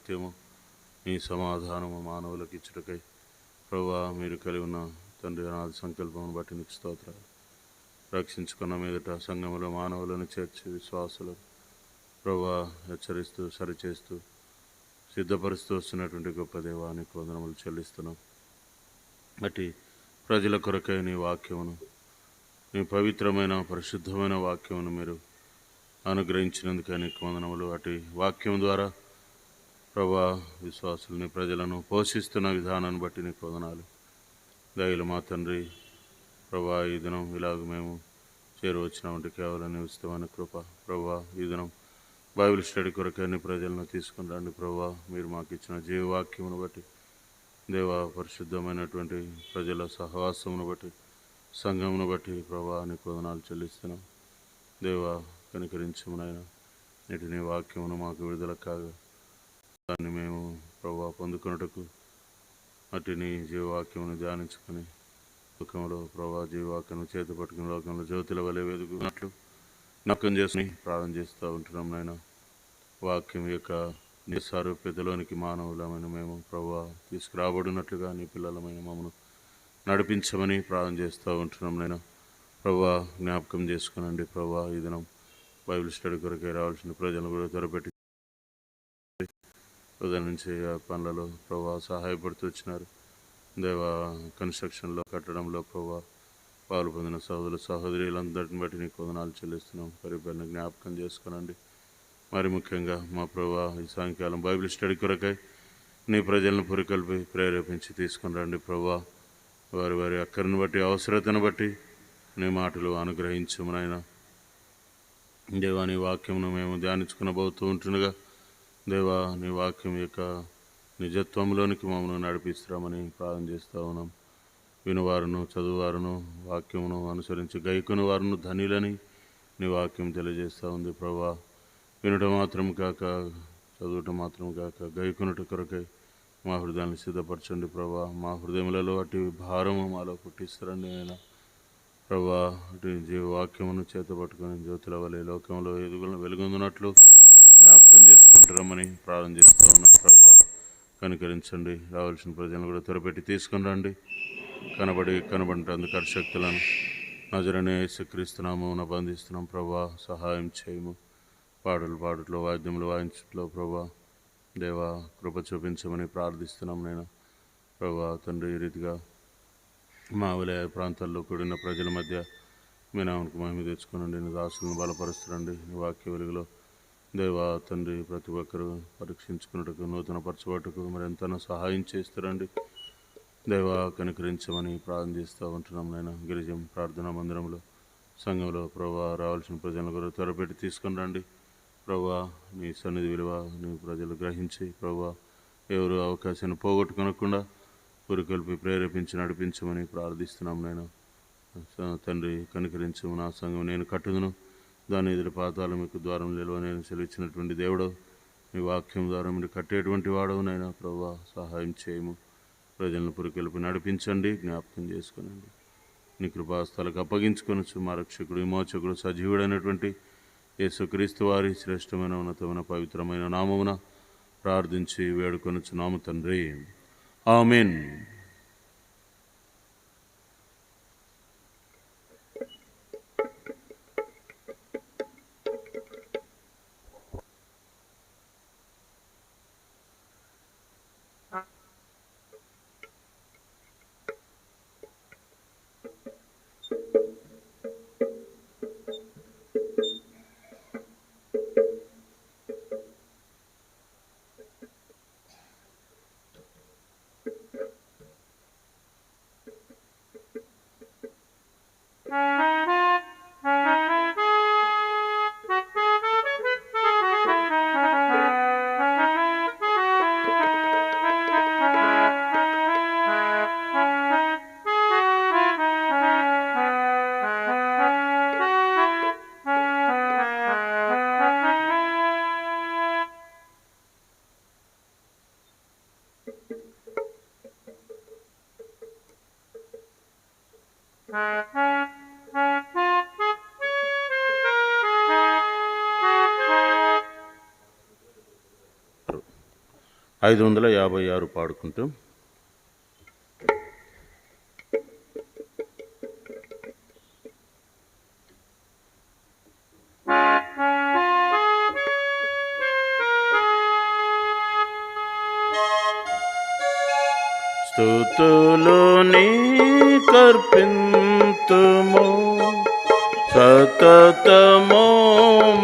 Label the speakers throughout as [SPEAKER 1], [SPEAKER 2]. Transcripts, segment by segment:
[SPEAKER 1] సత్యము నీ సమాధానము మానవులకు ఇచ్చుటకై ప్రభువా మీరు కలిగి ఉన్న తండ్రి అనాది సంకల్పమును బట్టి నీకు స్తోత్రాలు. రక్షించుకున్న మీదట సంఘములో మానవులను చేర్చి విశ్వాసులు ప్రభువా హెచ్చరిస్తూ సరిచేస్తూ సిద్ధపరుస్తూ వస్తున్నటువంటి గొప్ప దేవానికి వందనములు చెల్లిస్తున్నాం. అటు ప్రజల కొరకై నీ వాక్యమును, నీ పవిత్రమైన పరిశుద్ధమైన వాక్యమును మీరు అనుగ్రహించినందుకే నీకు వందనములు. అటు వాక్యం ద్వారా ప్రభా విశ్వాసుల్ని ప్రజలను పోషిస్తున్న విధానాన్ని బట్టి నీకు వందనాలు. దయలు మా తండ్రి ప్రభా ఈ దినం ఇలాగ మేము చేరువచ్చినామంటే కేవలం నీ ఉచితమైన కృప. ప్రభా ఈ దినం బైబిల్ స్టడీ కొరకు అన్ని ప్రజలను తీసుకుని రండి. ప్రభా మీరు మాకు ఇచ్చిన జీవవాక్యమును బట్టి దేవా పరిశుద్ధమైనటువంటి ప్రజల సహవాసమును బట్టి సంఘమును బట్టి ప్రభా నీకు వందనాలు చెల్లిస్తున్నాం. దేవా కనికరించమునైనా నేటి నీ వాక్యమును మాకు విడుదల కాగా దాన్ని మేము ప్రభా పొందుకొనుటకు అటు నీ జీవవాక్యమును ధ్యానించుకొని లోకంలో ప్రభా జీవవాక్యం చేతి పట్టుకుని లోకంలో జ్యోతుల వలె వెలుగున్నట్లు జ్ఞాపకం చేసుకుని ప్రార్థన చేస్తూ ఉంటున్నాం. నాయన వాక్యం యొక్క నిస్సారూప్యతలోనికి మానవులమైన మేము ప్రభా తీసుకురాబడినట్లుగా నీ పిల్లలమైన మమ్మను నడిపించమని ప్రార్థన చేస్తూ ఉంటున్నాం. నాయన ప్రభా జ్ఞాపకం చేసుకునండి. ప్రభా ఈ దినం బైబిల్ స్టడీ కొరకే రావాల్సిన ప్రజలను కూడా త్వరపెట్టి ఉదయం నుంచి పనులలో ప్రభా సహాయపడుతూ వచ్చినారు. దేవా కన్స్ట్రక్షన్లో కట్టడంలో ప్రభా పాలు పొందిన సహోదరు సహోదరులందరిని బట్టి నీకు వందనాలు చెల్లిస్తున్నాం. పరిపాలన జ్ఞాపకం చేసుకునండి. మరి ముఖ్యంగా మా ప్రభా ఈ సాయంకాలం బైబిల్ స్టడీ కొరకై నీ ప్రజలను పురికొల్పి ప్రేరేపించి తీసుకుని రండి. ప్రభా వారి వారి అక్కరిని బట్టి అవసరతను బట్టి నీ మాటలు అనుగ్రహించమునైనా దేవా నీ వాక్యమును మేము ధ్యానించుకునబోతూ ఉంటుండగా దేవా నీ వాక్యం యొక్క నిజత్వంలోనికి మమ్మల్ని నడిపిస్తామని ప్రార్థన చేస్తూ ఉన్నాం. వినువారును చదువువారును వాక్యమును అనుసరించి గైకుని వారును ధనిలని నీ వాక్యం తెలియజేస్తూ ఉంది. ప్రభా వినటం మాత్రం కాక చదువుటం మాత్రం కాక గైకునుట కొరకై మా హృదయాన్ని సిద్ధపరచండి. ప్రభా మా హృదయములలో అటు భారము మాలో పుట్టిస్తారండి. అయినా ప్రభా అటు జీవవాక్యమును చేతపట్టుకొని జ్యోతుల వలె లోకంలో వెలుగొందునట్లు జ్ఞాపకం చేసుకుంటారమని ప్రార్థన చేస్తూ ఉన్నాం. ప్రభా కనికరించండి. రావాల్సిన ప్రజలను కూడా త్వరపెట్టి తీసుకుని రండి. కనబడేందుకు అర్శక్తులను నజరనే యేసుక్రీస్తునామమున బంధిస్తున్నాం. ప్రభా సహాయం చేయము. పాటలు వాద్యములు వాయించట్లో ప్రభా దేవా కృప చూపించమని ప్రార్థిస్తున్నాం. నేను ప్రభా తండ్రి ఈ రీతిగా మా విలయ ప్రాంతాల్లో కూడిన ప్రజల మధ్య మీ నామకు మహిమ తెచ్చుకోనండి. నీ దాసులను బలపరుస్తురండి. నీ వాక్య వెలుగులో దేవా తండ్రి ప్రతి ఒక్కరూ పరీక్షించుకున్నట్టుకు నూతన పరచబట్టుకు మరి ఎంతనో సహాయం చేస్తారండి. దేవా కనికరించమని ప్రార్థన చేస్తూ ఉంటున్నాం. నేను గిరిజం ప్రార్థనా మందిరంలో సంఘంలో ప్రభా రావాల్సిన ప్రజలను కూడా త్వరపెట్టి తీసుకుని రండి. ప్రభా నీ సన్నిధి విలువ నీ ప్రజలు గ్రహించి ప్రభా ఎవరు అవకాశాన్ని పోగొట్టుకొనకుండా పురికొల్పి ప్రేరేపించి నడిపించమని ప్రార్థిస్తున్నాం. నేను తండ్రి కనికరించము. నా సంఘం నేను కట్టుదును, దాని ఎదురు పాతాలు మీకు ద్వారం నిలువ నేను సెలవిచ్చినటువంటి దేవుడు మీ వాక్యం ద్వారా మీరు కట్టేటువంటి వాడవు. నైనా ప్రభా సహాయం చేయము. ప్రజలను పురికొల్పి నడిపించండి. జ్ఞాపకం చేసుకునండి. నీ కృపాస్థలకు అప్పగించుకొనొచ్చు. మా రక్షకుడు విమోచకుడు సజీవుడైనటువంటి యేసుక్రీస్తు వారి శ్రేష్టమైన ఉన్నతమైన పవిత్రమైన నామమున ప్రార్థించి వేడుకొనుచున్నాము తండ్రి. ఆమేన్. 556 పాడుకుంటూ స్తుతులు నీకర్పింతుము సతతము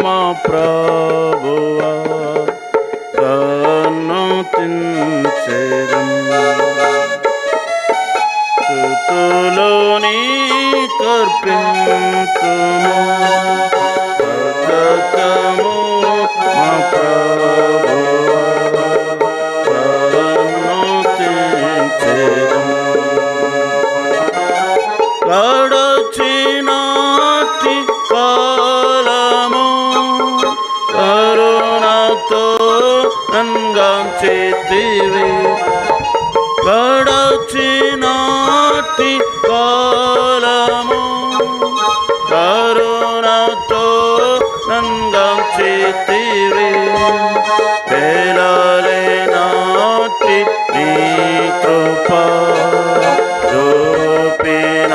[SPEAKER 1] మా ప్రభువా సన్నుతించెదము. స్తుతులు నీకర్పింతుము సతతము మా ప్రభువా గడచినాటి కాలము కరుణతో నంగాంచితివి. గడచినాటి కాలము కరుణతో నంగాంచితివి. పేలలేనాటి నీ కృపా చూపినాటి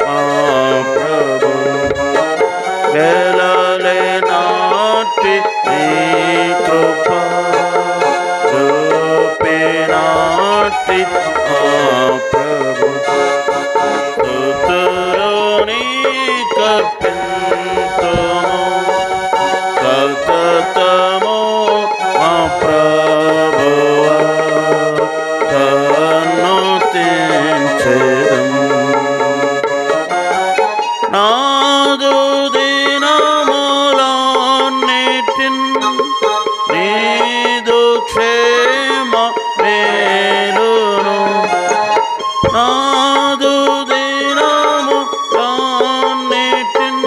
[SPEAKER 1] మా ప్రభు. పేలలేనాటి నీ కృపా చూపినాటి మా ప్రభు. స్తుతులు నీకర్పింతుము సతతము మా ప్రభువా సన్నుతించెదము. నాదు దినములన్నిటిన్ నీదు క్షేమ మేలును. నాదు దినములన్నిటిన్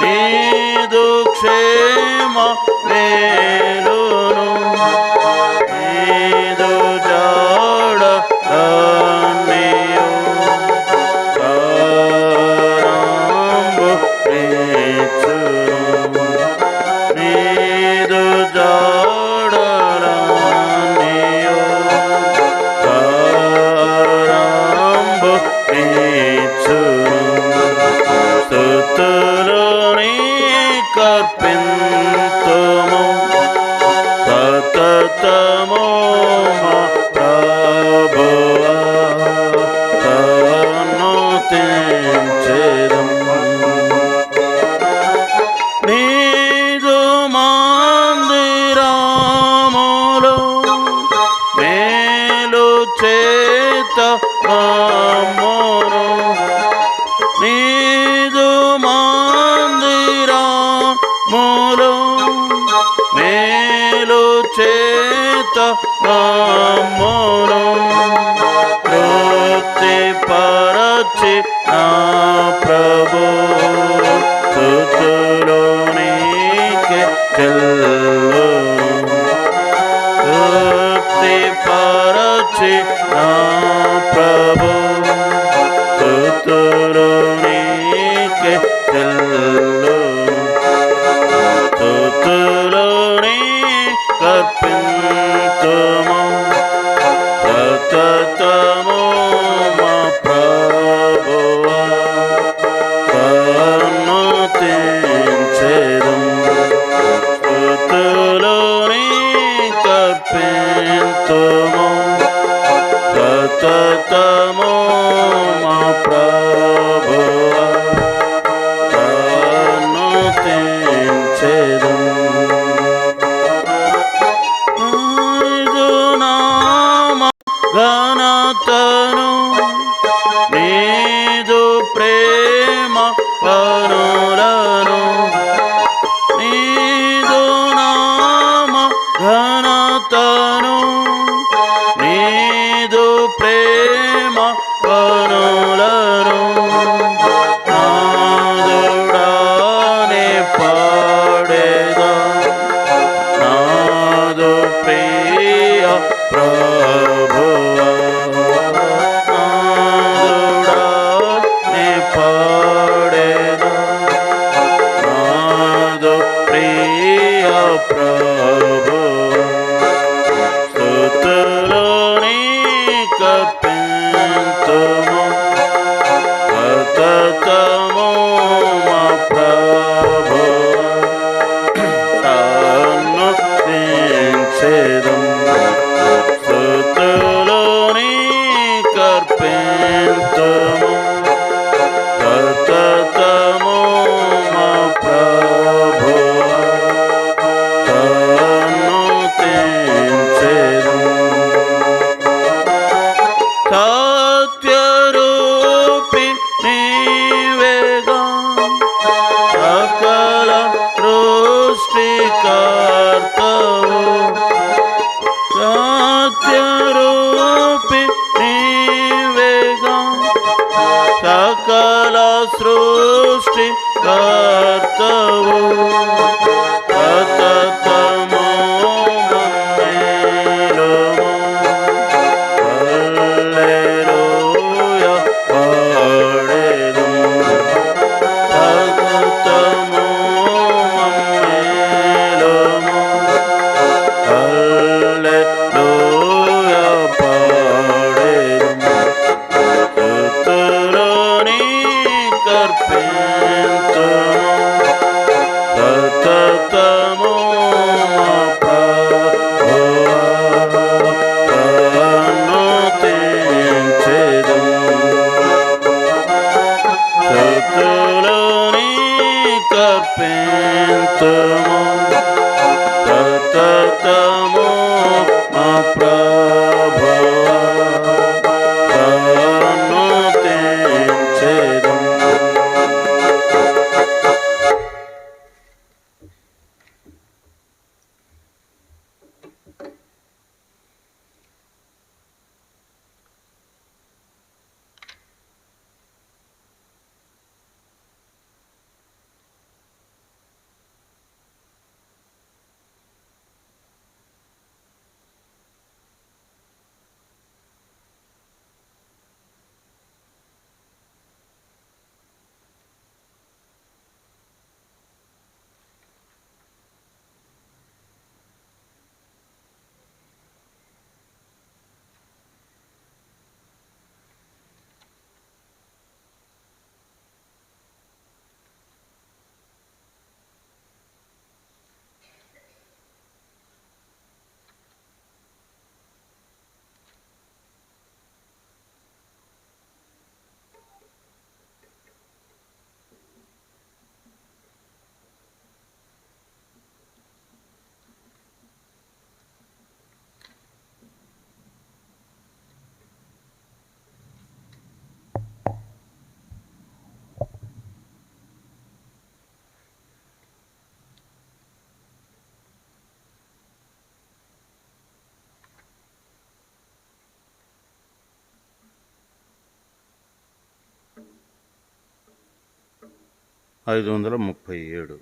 [SPEAKER 1] నీదు క్షేమ మేలును. నీదు జాడలన్నీయు కారంబు నీచును. నీదు జాడలన్నీయు కారంబు నీచును. స్తుతులు నీకర్పింతుము సతతము మా ప్రభువా సన్నుతించెదము. నీదు మందిరములో మేలు చేత మమ్మును. నీదు మందిరములో మేలు చేత మమ్మును. తృప్తిపరచి నా ప్రభు. స్తుతులు నీకే చెల్లును. తృప్తిపరచి నా ప్రభు. స్తుతులు నీకే చెల్లును. స్తుతులు నీకర్పింతుము సతతము మా ప్రభువా సన్నుతించెదము. స్తుతులు నీకర్పింతుము సతతము మా ప్రభువా సన్నుతించెదము. నీదు నామ ఘనతను నీదు ప్రేమ పనులను. నీదు నామ ఘనతను నీదు ప్రేమ పనులను. నాదుడానే పాడేదా నాదు ప్రియ ప్రభువా. నాదుడానే పాడేదా నాదు ప్రియ ప్రభువా స్తుతులు నీకర్పింతుము సతతము మా ప్రభువా సన్నుతించెదం. సత్యరూపి నీవేగా సకల సృష్టికర్తవు సత్యరూపి నీవేగా సకల సృష్టికర్తవు సతతము మమ్మేలుము హల్లెలూయా పాడెదము సతతము మమ్మేలుము హల్లెలూయా పాడెదము స్తుతులు నీకర్పింతుము సతతము మా ప్రభువా సన్నుతించెదం. స్తుతులు నీకర్పింతుము సతతము మా ప్రభువా సన్నుతించెదం. 537.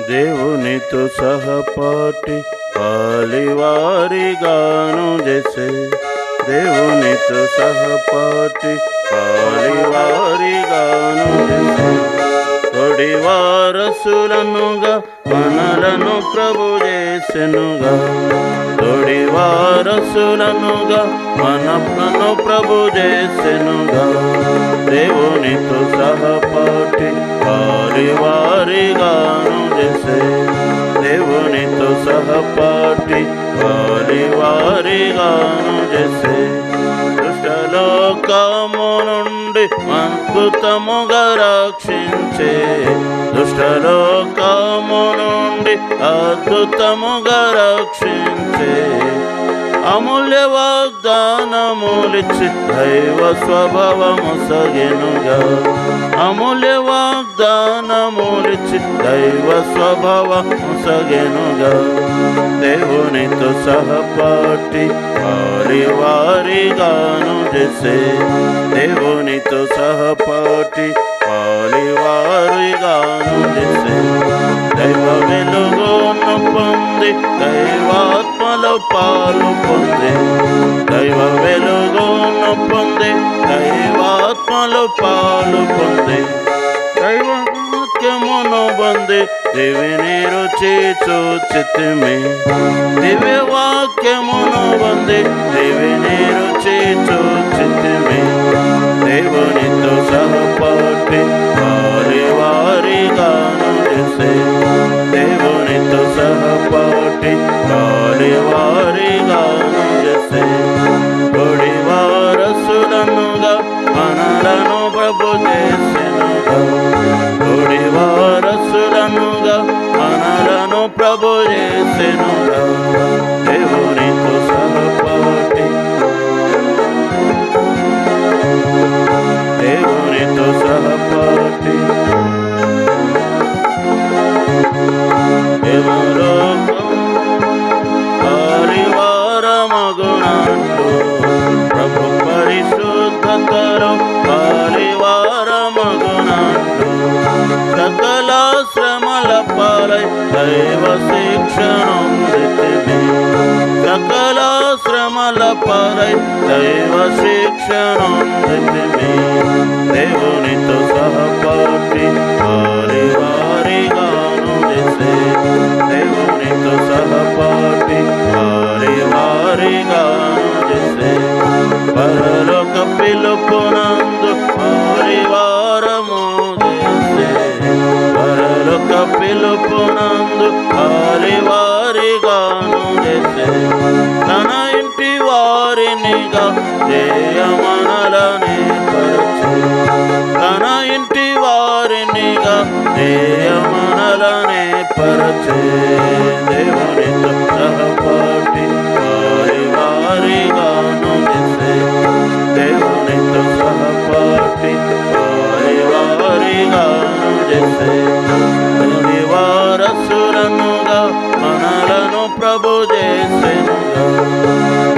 [SPEAKER 1] దేవునితో సహపాఠి పాలివారిగాను చేసే దేవునితో సహపాఠి పాలివారిగాను చేసే తొడి వారసులనుగా మనలను ప్రభు చేసెనుగా తొడి వారసులనుగా మనలను ప్రభు చేసెనుగా దేవునితో సహపాఠి పాలివారిగాను చేసే దేవునితో సహపాఠి పాలివారిగాను చేసే దుష్టలోకము నుండి అద్భుతముగా రక్షించే దుష్టలోకము నుండి అద్భుతముగా రక్షించే అమూల్య వాగ్దానములిచ్చి దైవ స్వభావము సగెనుగా అమూల్య వాగ్దానములిచ్చి దైవ స్వభావము సగెనుగా దేవునితో సహపాఠి పాలివారిగాను చేసే దేవునితో సహపాఠి పాలివారిగాను చేసే దైవ వెలుగును పొంది దైవాత్మలో పాలు పొందే దైవాత్మలు పాలు పొంది దైవవాక్యమును బంది దివిని రుచి చూచితిమి. దివ్యవాక్యమును బంది దివిని రుచి చూచితిమి. దేవునితో సహపాఠి వారి వారిగాను చేసే దేవునితో సహపాఠి వారి వారిగాను చేసే కొడి వారసులనుగా మనలను ప్రభు చేసెనుగా. కొడి వారసులనుగా మనలను ప్రభు చేసెనుగా. దేవునితో సహపాఠి దేవునితో సహపాఠి ఎవరో పరివారమగునంటూ ప్రభు పరిశుద్ధతలో పరివారమగునంటూ సకల శ్రమల పాలై దైవ శిక్షణొందితిమి. సకల శ్రమల పాలై దైవ శిక్షణొందితిమి. దేవునితో సహపాఠి వారి వారిగాను చేసే దేవునితో సహపాఠి వారి వారిగాను చేసే పరలోక పిలుపునందు పరివారము చేసే పరలోక పిలుపునందు పరివారిగాను చేసే తన ఇంటి వారినిగా దేయమనలనే పరచే తన ఇంటి వారినిగా దేయమనలనే పరచే దేవునితో సహపాఠి వారి వారిగాను చేసే దేవునితో సహపాఠి వారి వారిగాను చేసే కొడి వారసులనుగా మనలను ప్రభు చేసెనుగా.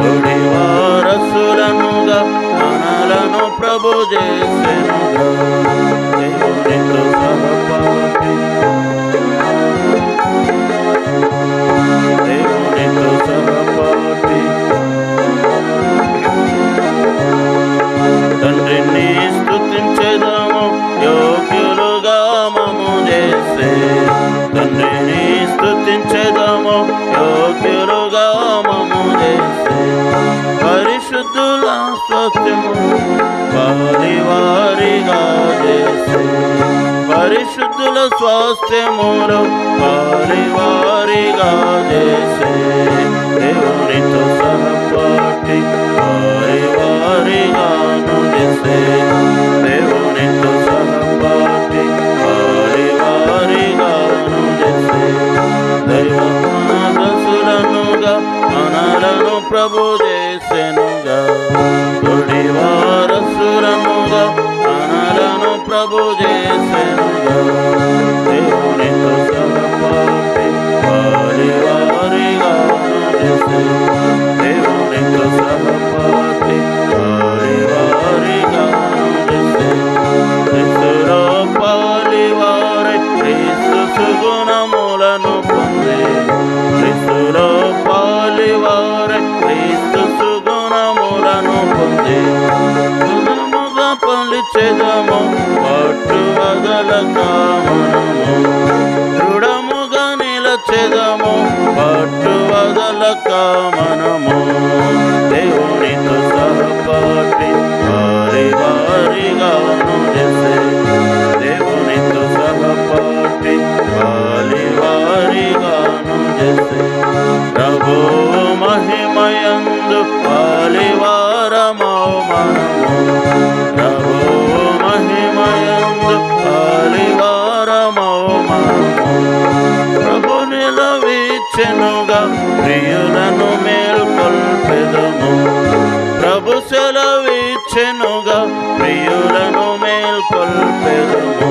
[SPEAKER 1] కొడి వారసులనుగా మనలను ప్రభు చేసెనుగా. దేవునితో సహపాఠి దేవునితో సహపాఠి తండ్రిని స్తుతించెదము యోగ్యులుగా మము చేసే తండ్రిని స్తుతించెదము యోగ్యులుగా మము చేసే పరిశుద్ధుల స్వాస్థ్యము వారి వారిగా చేసే పరిశుద్ధుల స్వాస్థ్యములు వారి వారిగా చేసే దేవునితో సహపాఠి వారి వారిగాను చేసే దేవునితో సహపాఠి వారి వారిగాను చేసే దైవమాదసులనుగా మనలను ప్రభు చేసెనుగా. కొడి వారసులనుగా మనలను ప్రభు చేసెనుగా. దేవునితో సహపాఠి వారి వారిగాను చేసే దేవునితో సహపాఠి వారి వారిగాను చేసే క్రీస్తులో పాలివారై క్రీస్తు సుగుణములను పొందే క్రీస్తులో పాలివారై క్రీస్తు సుగుణములను పొందే గుణముగా పలిచెదము పట్టు వదలక మనము దృఢముగా నిలచెదము పట్టు వదలక మనము దేవునితో సహపాఠి వారి వారిగాను చేసే దేవునితో సహపాఠి వారి వారిగాను చేసే ప్రభు మహిమయందు పాలివారమౌ మనము ప్రభు మహిమయందు పాలివారమౌ మనము ప్రభు నిలవిచ్చెనుగా ప్రియులను మేల్కొల్పెదము ప్రభు సెలవిచ్చెనుగా ప్రియులను మేల్కొల్పెదము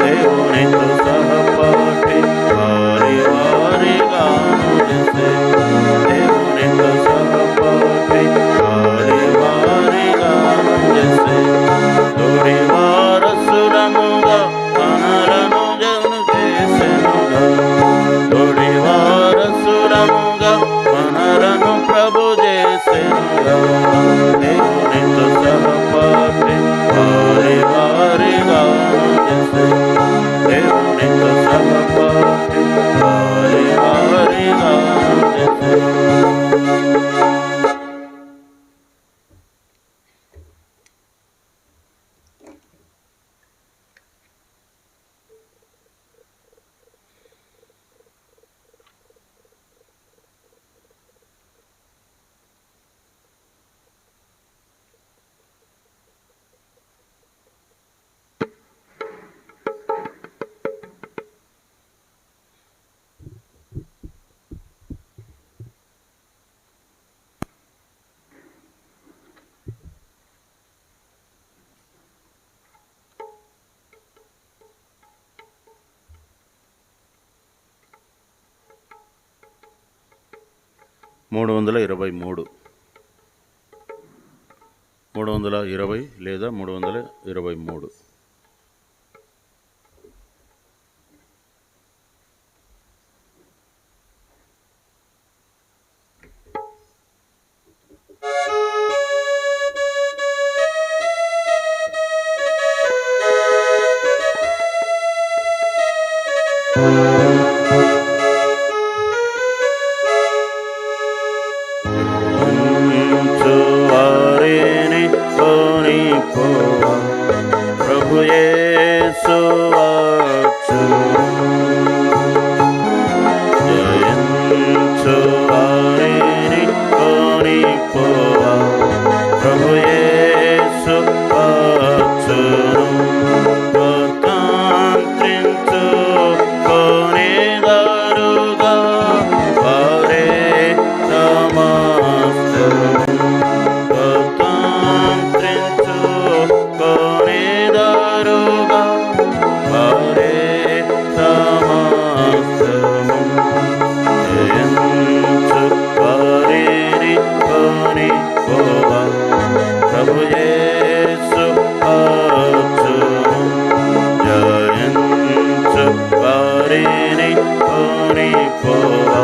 [SPEAKER 1] దేవునితో సహపాఠి వారి వారిగాను చేసే దేవునితో సహపాఠి వారి వారిగాను చేసే తోడి వారసులనుగా మనలను జను చేసెనుగా. తోడి వారసులనుగా మనలను ప్రభు చేసెనుగా. దేవునితో సహపాఠి 323 320 లేదా 323. వారిని కొనిపోవా ప్రభు యేసు వచ్చును. జయించు వారిని కొనిపోవా ప్రభు యేసు వచ్చును. స్వతంత్రించు కొనిదరుగా వారే సమస్తము. స్వతంత్రించు కొనిదరుగా వారే సమస్తము. జయించు వారిని కొనిపోవా ప్రభు యేసు వచ్చును. జయించు వారిని కొనిపోవా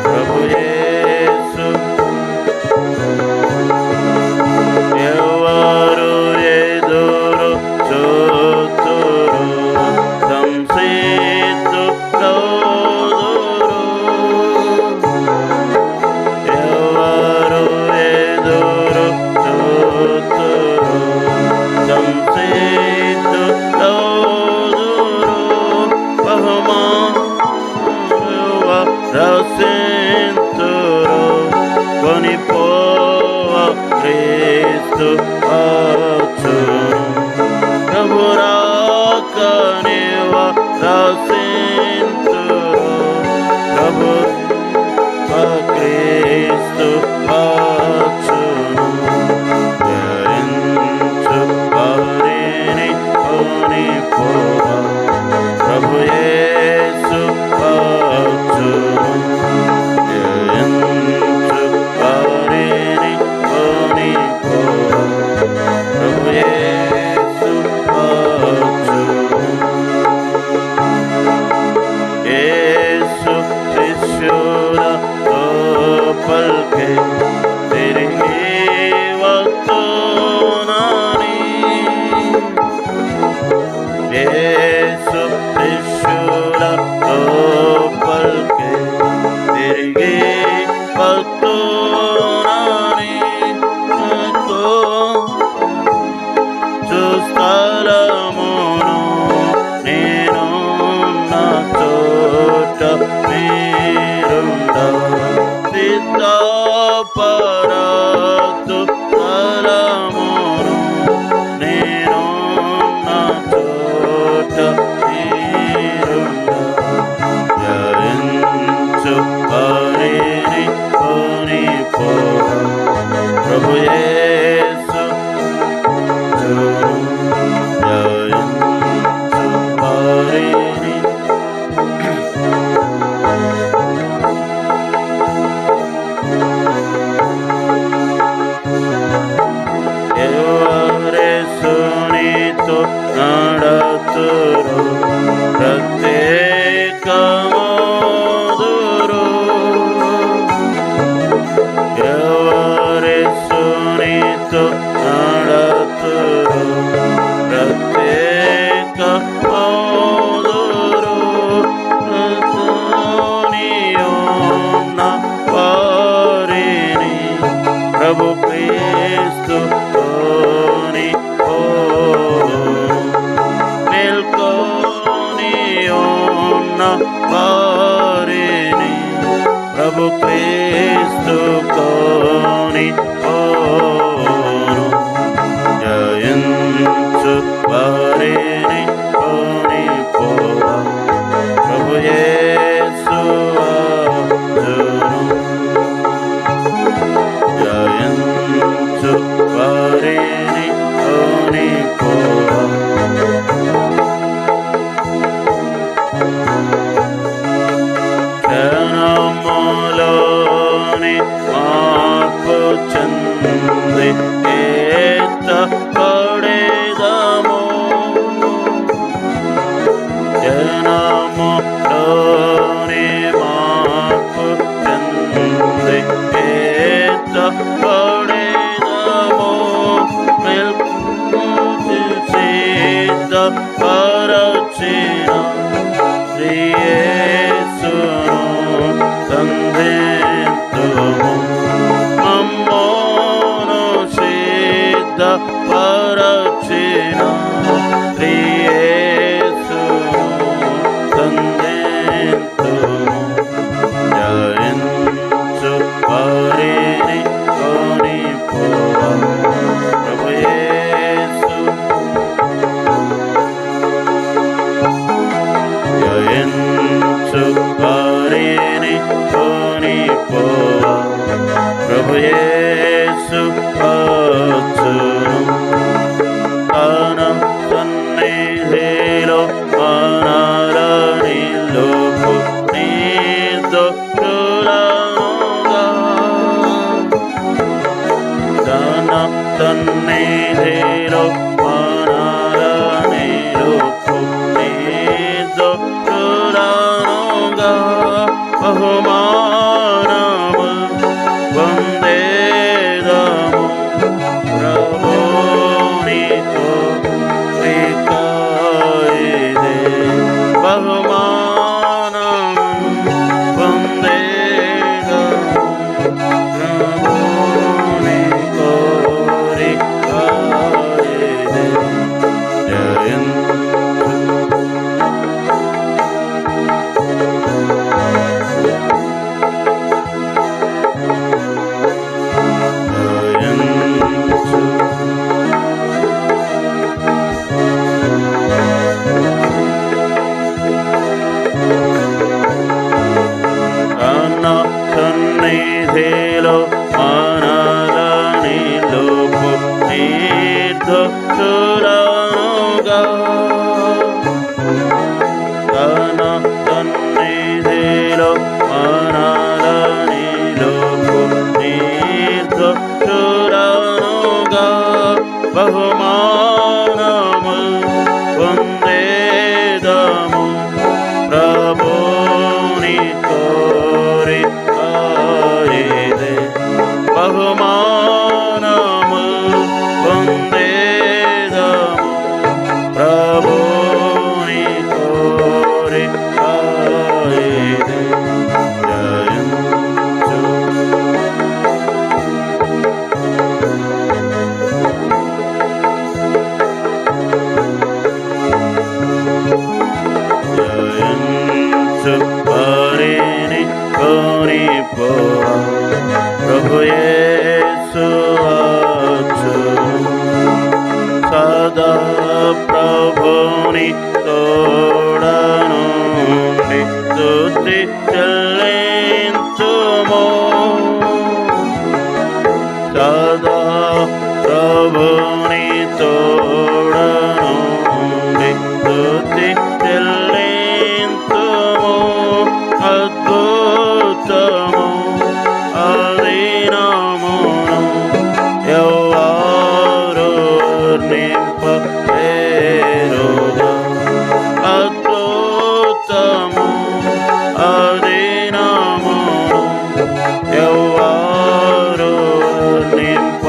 [SPEAKER 1] ప్రభు యేసు. ఎవరు ఎదురు చూతురు సంసిద్ధులౌదురు. ఎవరు ఎదురు చూతురు సంసిద్ధులౌదురు. బహుమానువ రసింతురు కొనిపోవా క్రీస్తు వచ్చును. ప్రభు రాకనివ రసింతురు ప్రభు క్రీస్తు వచ్చును. జయించు వారిని కొనిపోవా ప్రభు యేసు వచ్చును. జయించు వారిని కొనిపోవా ప్రభు యేసు వచ్చును. యేసు శిష్యులతో పలికే తిరిగి వస్తునని. యేసు శిష్యులతో పలికే తిరిగి వస్తునని. స్థలమును నేను నా చోట మీరుండ సిద్ధపరచు స్థలమును నేను నా చోట మీరుండ. జయించు వారిని కొనిపోవా ప్రభు యేసు. జయించు వారిని ఎవరేసునితో నడతురు ప్రత్యేకమోదురు. ఎవరేసునితో నడతురు ప్రత్యేకమోదురు. ప్రతునియున్న వారిని ప్రభు క్రీస్తు కొనిపోవును. మేల్కొనియున్న వారిని ప్రభు క్రీస్తు కొనిపోవును. జయించు వారిని కొనిపోవా ప్రభు యేసు వచ్చును. జయించు వారిని కొనిపోవా క్షణములోని ఎత్తపడేదము. జనములోని మార్పు చెంది ఎత్తపడేదము. సిద్ధపరచిన యేసును సంధింతుము. మమ్మును సిద్ధపరచిన యేసును సంధింతుము. జయించు వారిని కొనిపోవ ప్రభు యేసు. జయించు వారిని కొనిపోవ ప్రభు యేసు వచ్చును. తన సన్నిధిలో మనలని నిలుపు నిర్దోషులనుగా. తన సన్నిధిలో మనలని నిలుపు నిర్దోషులనుగా. బహుమానము పొందేదము ప్రభునితో శ్రీకాయిదే. బహుమానము పొందేదము ప్రభుని కోరికాయిదే. జయంతు సన్నిధిలో మనలని నిలుపు నిర్దోషులనుగా. తన సన్నిధిలో మనలని నిలుపు నిర్దోషులనుగా. బహుమానము పొందేదము ప్రభుని కోరికాయిదే. బహుమానము పొందేదము ప్రభుని కోరికాయిదే. జయించు జయించు వారిని కొనిపోవ ప్రభు యేసు వచ్చును. సదా ప్రభుని తోడనుండి స్తుతి చెల్లించుము. సదా ప్రభుని తోడనుండి స్తుతి చెల్లించుము. అద్భుతము అధీనమును ఎవ్వారు నింపలేరుగా. అద్భుతము అధీనమును ఎవ్వారు నింప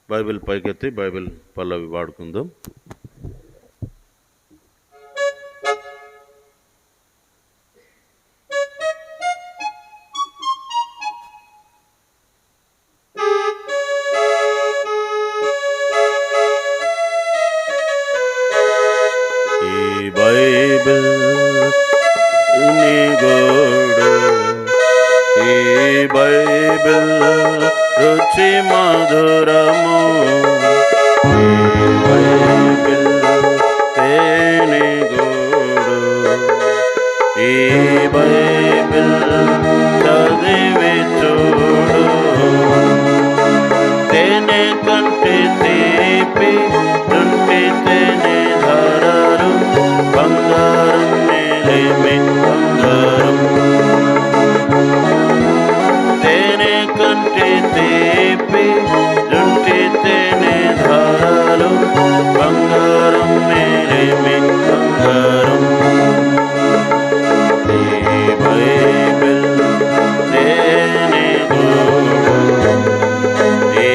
[SPEAKER 1] బైబిల్ పైకెత్తి బైబిల్ పల్లవి వాడుకుందాం. ఈ బైబిల్ నీ గోడు, ఈ బైబిల్ రుచి మధురము, ఈ బైబిల్ తేనె గోడు, ఈ బైబిల్ చదివి చూడు. తేనె కంటే తీపి తుంటి తేనె ధారలు, బంగారం మేలేమి బంగారం. తేనె కంటే తీపి తుంటి తేనె ధారలు, బంగారం మేలేమి బంగారం. ఈ బైబిల్ తేనె గోడు, ఈ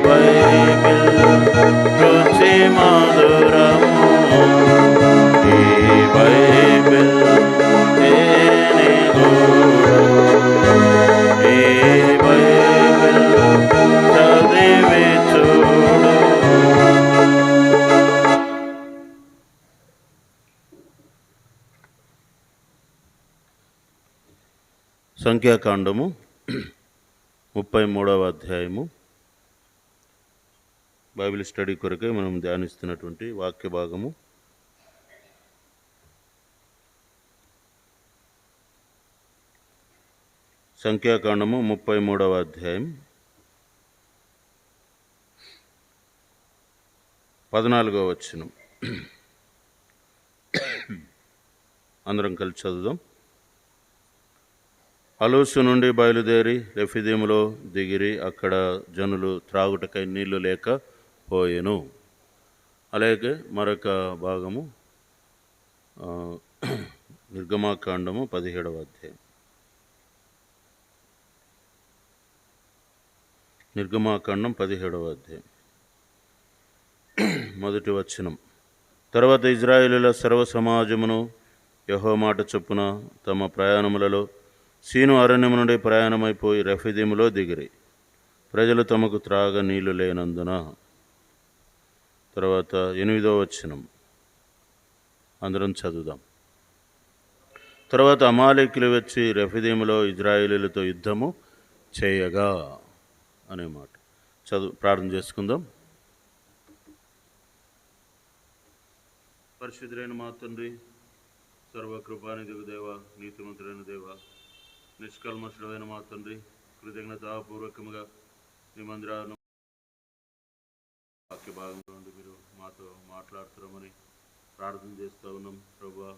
[SPEAKER 1] బైబిల్ రుచి మధురము, ఈ బైబిల్ తేనె గోడు, ఈ బైబిల్ చదివి చూడు. సంఖ్యాకాండము 33వ అధ్యాయము బైబిల్ స్టడీ కొరకై మనం ధ్యానిస్తున్నటువంటి వాక్య భాగము. సంఖ్యాకాండము 33వ అధ్యాయం 14వ వచనం. అందరం కలిసి చదువుదాం. అలూసు నుండి బయలుదేరి రెఫిదీములో దిగిరి. అక్కడ జనులు త్రాగుటకై నీళ్లు లేక పోయెను. అలాగే మరొక భాగము నిర్గమాకాండము 17వ అధ్యాయం. నిర్గమాకాండం 17వ అధ్యాయం మొదటి వచనం. తర్వాత ఇజ్రాయేలీల సర్వ సమాజమును యెహోవా మాట చొప్పున తమ ప్రయాణములలో సీను అరణ్యం నుండి ప్రయాణమైపోయి రెఫిదీములో దిగిరి. ప్రజలు తమకు త్రాగ నీళ్లు లేనందున. తర్వాత 8వ వచనం అందరం చదువుదాం. తర్వాత అమాలేకులు వచ్చి రెఫిదీములో ఇజ్రాయేలీలతో యుద్ధము చేయగా అనే మాట ప్రార్థన చేసుకుందాం. పరిశుద్ధులైన మా తండ్రి, సర్వకృపానిధిగు దేవ, నీతిమంతుడైన దేవ, నిష్కల్మషుడైన మా తండ్రి, కృతజ్ఞతాపూర్వకముగా మీ మందిరాన్ని వాక్య భాగంలో నుండి మీరు మాతో మాట్లాడుతున్నామని ప్రార్థన చేస్తూ ఉన్నాం. ప్రభువా,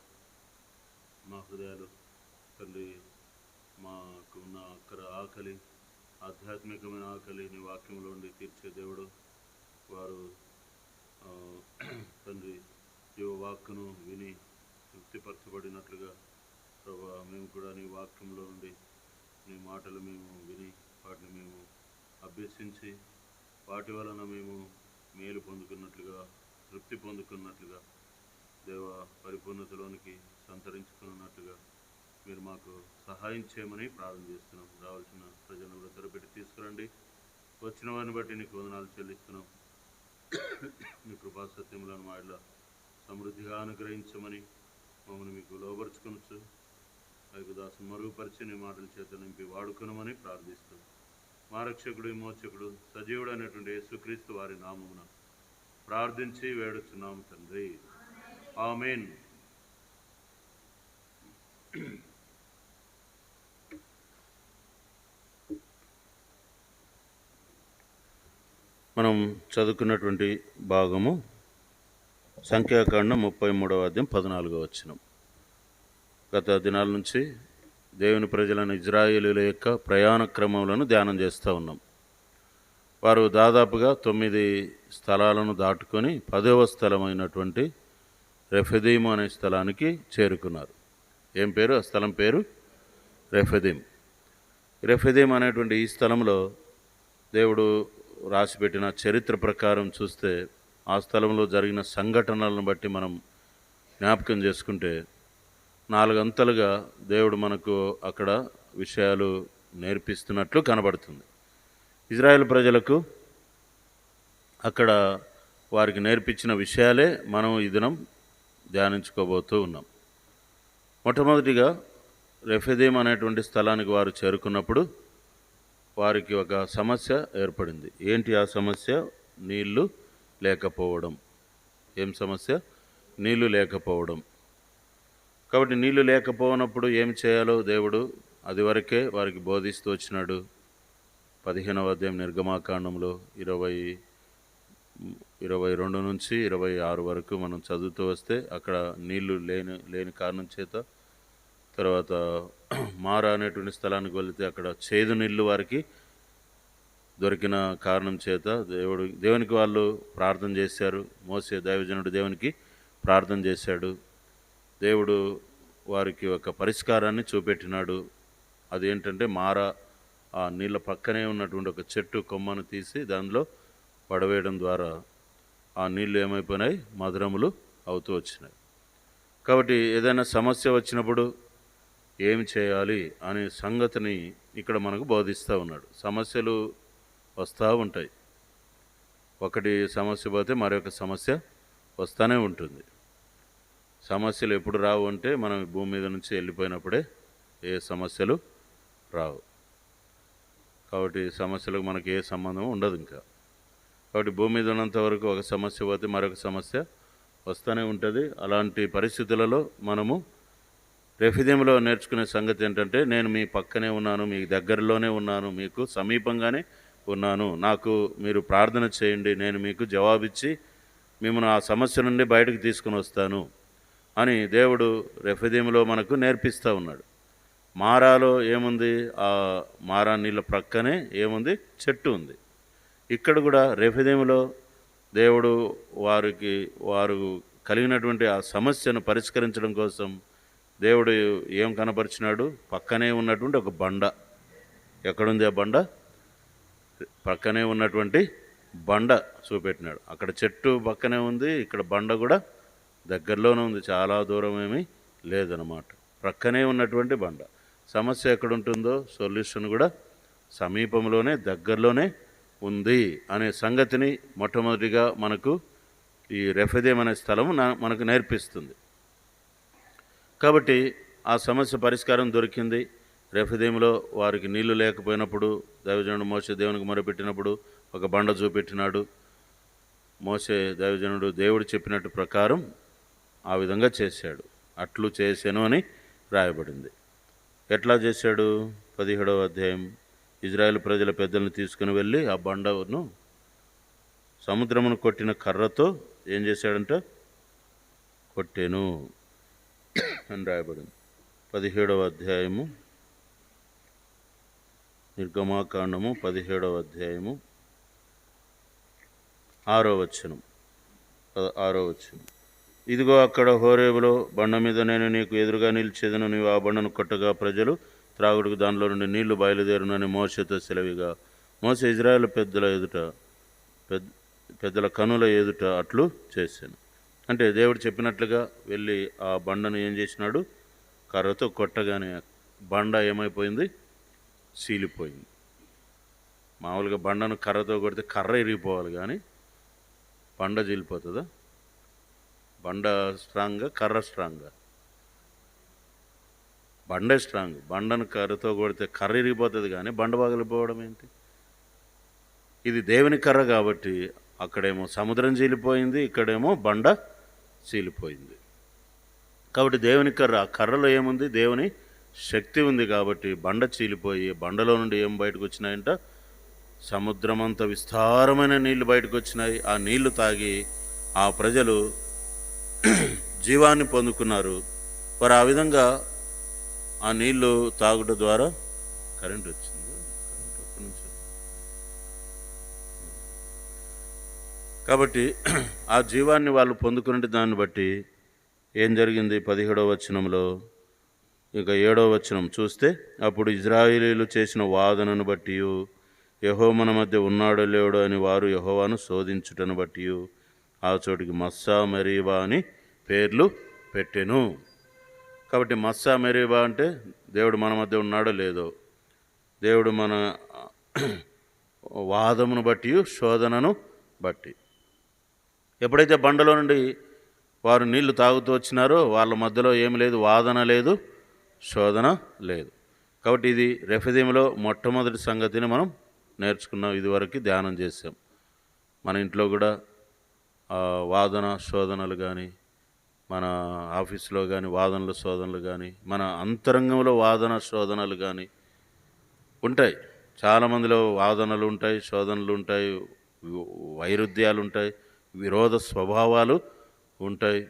[SPEAKER 1] మా హృదయాలు తండ్రి, మాకు ఉన్న ఆకలి, ఆధ్యాత్మికమైన ఆకలి నీ వాక్యంలో ఉండి తీర్చే దేవుడు. వారు తండ్రి జీవ వాక్కును విని తృప్తిపరచబడినట్లుగా ప్రభువా, మేము కూడా నీ వాక్యంలో ఉండి నీ మాటలు మేము విని వాటిని మేము అభ్యసించి వాటి వలన మేము మేలు పొందుకున్నట్లుగా, తృప్తి పొందుకున్నట్లుగా, దేవ పరిపూర్ణతలోనికి సంతరించుకున్నట్లుగా మీరు మాకు సహాయం చేయమని ప్రార్థన చేస్తున్నాం. రావాల్సిన ప్రజలను కూడా త్వరపెట్టి తీసుకురండి. వచ్చిన వారిని బట్టి నీకు వందనాలు చెల్లిస్తున్నాం. మీ కృపా సత్యములను మా ఇళ్ళ సమృద్ధిగా అనుగ్రహించమని మమ్మల్ని మీకు లోబరుచుకొనొచ్చు. ఐదు దాసును మరుగుపరిచి నీ మాటల చేత నింపి వాడుకొనమని ప్రార్థిస్తాం. మా రక్షకుడు, విమోచకుడు, సజీవుడు అనేటువంటి యేసుక్రీస్తు వారి నామమున ప్రార్థించి వేడుచున్నాము తండ్రి, ఆమేన్. మనం చదువుకున్నటువంటి భాగము సంఖ్యాకాండం 33వ అధ్యాయం 14వ వచనం. గత దినాల నుంచి దేవుని ప్రజలను, ఇజ్రాయేలీల యొక్క ప్రయాణ క్రమములను ధ్యానం చేస్తూ ఉన్నాం. వారు దాదాపుగా 9 స్థలాలను దాటుకొని 10వ స్థలమైనటువంటి రెఫిదీము అనే స్థలానికి చేరుకున్నారు. ఏం పేరు? ఆ స్థలం పేరు రెఫిదీం. రెఫిదీం అనేటువంటి ఈ స్థలంలో దేవుడు రాసిపెట్టిన చరిత్ర ప్రకారం చూస్తే ఆ స్థలంలో జరిగిన సంఘటనలను బట్టి మనం జ్ఞాపకం చేసుకుంటే 4 అంతలుగా దేవుడు మనకు అక్కడ విషయాలు నేర్పిస్తున్నట్లు కనబడుతుంది. ఇజ్రాయెల్ ప్రజలకు అక్కడ వారికి నేర్పించిన విషయాలే మనం ఈ దినం ధ్యానించుకోబోతూ ఉన్నాం. మొట్టమొదటిగా రెఫెదీం అనేటువంటి స్థలానికి వారు చేరుకున్నప్పుడు వారికి ఒక సమస్య ఏర్పడింది. ఏంటి ఆ సమస్య? నీళ్లు లేకపోవడం. ఏం సమస్య? నీళ్లు లేకపోవడం. కాబట్టి నీళ్లు లేకపోయినప్పుడు ఏం చేయాలో దేవుడు అది వరకే వారికి బోధిస్తూ వచ్చినాడు. 15వ అధ్యాయం నిర్గమాకాండంలో 22 నుంచి 26 వరకు మనం చదువుతూ వస్తే అక్కడ నీళ్లు లేని కారణం చేత, తర్వాత మారా అనేటువంటి స్థలానికి వెళితే అక్కడ చేదు నీళ్లు వారికి దొరికిన కారణం చేత దేవునికి వాళ్ళు ప్రార్థన చేశారు. మోసే దైవజనుడు దేవునికి ప్రార్థన చేశాడు. దేవుడు వారికి ఒక పరిష్కారాన్ని చూపెట్టినాడు. అదేంటంటే మారా ఆ నీళ్ళ పక్కనే ఉన్నటువంటి ఒక చెట్టు కొమ్మను తీసి దానిలో పడవేయడం ద్వారా ఆ నీళ్లు ఏమైపోయినాయి? మధురములు అవుతూ వచ్చినాయి. కాబట్టి ఏదైనా సమస్య వచ్చినప్పుడు ఏమి చేయాలి అనే సంగతిని ఇక్కడ మనకు బోధిస్తూ ఉన్నాడు. సమస్యలు వస్తూ ఉంటాయి. ఒకటి సమస్య పోతే మరొక సమస్య వస్తూనే ఉంటుంది. సమస్యలు ఎప్పుడు రావు అంటే మనం భూమి మీద నుంచి వెళ్ళిపోయినప్పుడే ఏ సమస్యలు రావు. కాబట్టి సమస్యలకు మనకి ఏ సంబంధం ఉండదు ఇంకా. కాబట్టి భూమి మీద ఉన్నంత వరకు ఒక సమస్య పోతే మరొక సమస్య వస్తూనే ఉంటుంది. అలాంటి పరిస్థితులలో మనము రెఫిదీంలో నేర్చుకునే సంగతి ఏంటంటే, నేను మీ పక్కనే ఉన్నాను, మీ దగ్గరలోనే ఉన్నాను, మీకు సమీపంగానే ఉన్నాను, నాకు మీరు ప్రార్థన చేయండి, నేను మీకు జవాబిచ్చి మిమ్మల్ని ఆ సమస్య నుండి బయటకు తీసుకుని వస్తాను అని దేవుడు రెఫిదీంలో మనకు నేర్పిస్తూ ఉన్నాడు. మారాలో ఏముంది? ఆ మారా నీళ్ళ ప్రక్కనే ఏముంది? చెట్టు ఉంది. ఇక్కడ కూడా రెఫిదీంలో దేవుడు వారు కలిగినటువంటి ఆ సమస్యను పరిష్కరించడం కోసం దేవుడు ఏం కనపరిచినాడు? పక్కనే ఉన్నటువంటి ఒక బండ. ఎక్కడుంది ఆ బండ? పక్కనే ఉన్నటువంటి బండ చూపెట్టినాడు. అక్కడ చెట్టు పక్కనే ఉంది, ఇక్కడ బండ కూడా దగ్గరలోనే ఉంది, చాలా దూరం ఏమీ లేదన్నమాట. ప్రక్కనే ఉన్నటువంటి బండ. సమస్య ఎక్కడుంటుందో సొల్యూషన్ కూడా సమీపంలోనే దగ్గరలోనే ఉంది అనే సంగతిని మొట్టమొదటిగా మనకు ఈ రెఫెదీం అనే స్థలం మనకు నేర్పిస్తుంది. కాబట్టి ఆ సమస్య పరిష్కారం దొరికింది. రెఫెదీంలో వారికి నీళ్లు లేకపోయినప్పుడు దైవజనుడు మోసే దేవునికి మొరపెట్టినప్పుడు ఒక బండ చూపెట్టినాడు. మోసే దైవజనుడు దేవుడు చెప్పినట్టు ప్రకారం ఆ విధంగా చేశాడు. అట్లు చేశాను అని రాయబడింది. ఎట్లా చేశాడు? 17వ అధ్యాయం. ఇజ్రాయెల్ ప్రజల పెద్దలను తీసుకుని వెళ్ళి ఆ బండను సముద్రమును కొట్టిన కర్రతో ఏం చేశాడంట? కొట్టెను అని రాయబడింది. 17వ అధ్యాయము నిర్గమాకాండము 17వ అధ్యాయము 6వ వచనం. ఇదిగో అక్కడ హోరేబులో బండ మీద నేను నీకు ఎదురుగా నిలిచేదను, నీవు ఆ బండను కొట్టగా ప్రజలు త్రాగుడుకు దానిలో నుండి నీళ్లు బయలుదేరునని మోషేతో సెలవిగా, మోసే ఇజ్రాయేల్ పెద్దల కనుల ఎదుట అట్లు చేశాను. అంటే దేవుడు చెప్పినట్లుగా వెళ్ళి ఆ బండను ఏం చేసినాడు? కర్రతో కొట్టగానే బండ ఏమైపోయింది? చీలిపోయింది. మామూలుగా బండను కర్రతో కొడితే కర్ర ఇరిగిపోవాలి, కానీ బండ చీలిపోతుందా? బండ స్ట్రాంగ్గా, కర్ర స్ట్రాంగ్గా? బండే స్ట్రాంగ్. బండను కర్రతో కొడితే కర్ర ఇరిగిపోతుంది, కానీ బండ పగిలిపోవడం ఏంటి? ఇది దేవుని కర్ర కాబట్టి అక్కడేమో సముద్రం చీలిపోయింది, ఇక్కడేమో బండ చీలిపోయింది. కాబట్టి దేవుని కర్ర, ఆ కర్రలో ఏముంది? దేవుని శక్తి ఉంది. కాబట్టి బండ చీలిపోయి బండలో నుండి ఏం బయటకు వచ్చినాయంట? సముద్రమంత విస్తారమైన నీళ్లు బయటకు వచ్చినాయి. ఆ నీళ్లు తాగి ఆ ప్రజలు జీవాన్ని పొందుకున్నారు. వారు ఆ విధంగా ఆ నీళ్లు తాగుట ద్వారా కరెంట్ వచ్చింది. కాబట్టి ఆ జీవాన్ని వాళ్ళు పొందుకునే దాన్ని బట్టి ఏం జరిగింది? 17వ వచనంలో ఇక 7వ వచనం చూస్తే, అప్పుడు ఇజ్రాయేలీలు చేసిన వాదనను బట్టి యెహోవా మన మధ్య ఉన్నాడో లేడో అని వారు యెహోవాను శోధించుటను బట్టి ఆ చోటికి మస్సా మెరీబా అని పేర్లు పెట్టెను. కాబట్టి మస్సా మెరీబా అంటే దేవుడు మన మధ్య ఉన్నాడో లేదో, దేవుడు మన వాదమును బట్టి, శోధనను బట్టి. ఎప్పుడైతే బండలో నుండి వారు నీళ్లు తాగుతూ వచ్చినారో వాళ్ళ మధ్యలో ఏమి లేదు, వాదన లేదు, శోధన లేదు. కాబట్టి ఇది రెఫదీములో మొట్టమొదటి సంగతిని మనం నేర్చుకున్నాం, ఇదివరకు ధ్యానం చేసాం. మన ఇంట్లో కూడా వాదన శోధనలు కానీ, మన ఆఫీసులో కానీ వాదనలు శోధనలు కానీ, మన అంతరంగంలో వాదన శోధనలు కానీ ఉంటాయి. చాలామందిలో వాదనలు ఉంటాయి, శోధనలు ఉంటాయి, వైరుధ్యాలు ఉంటాయి, విరోధ స్వభావాలు ఉంటాయి.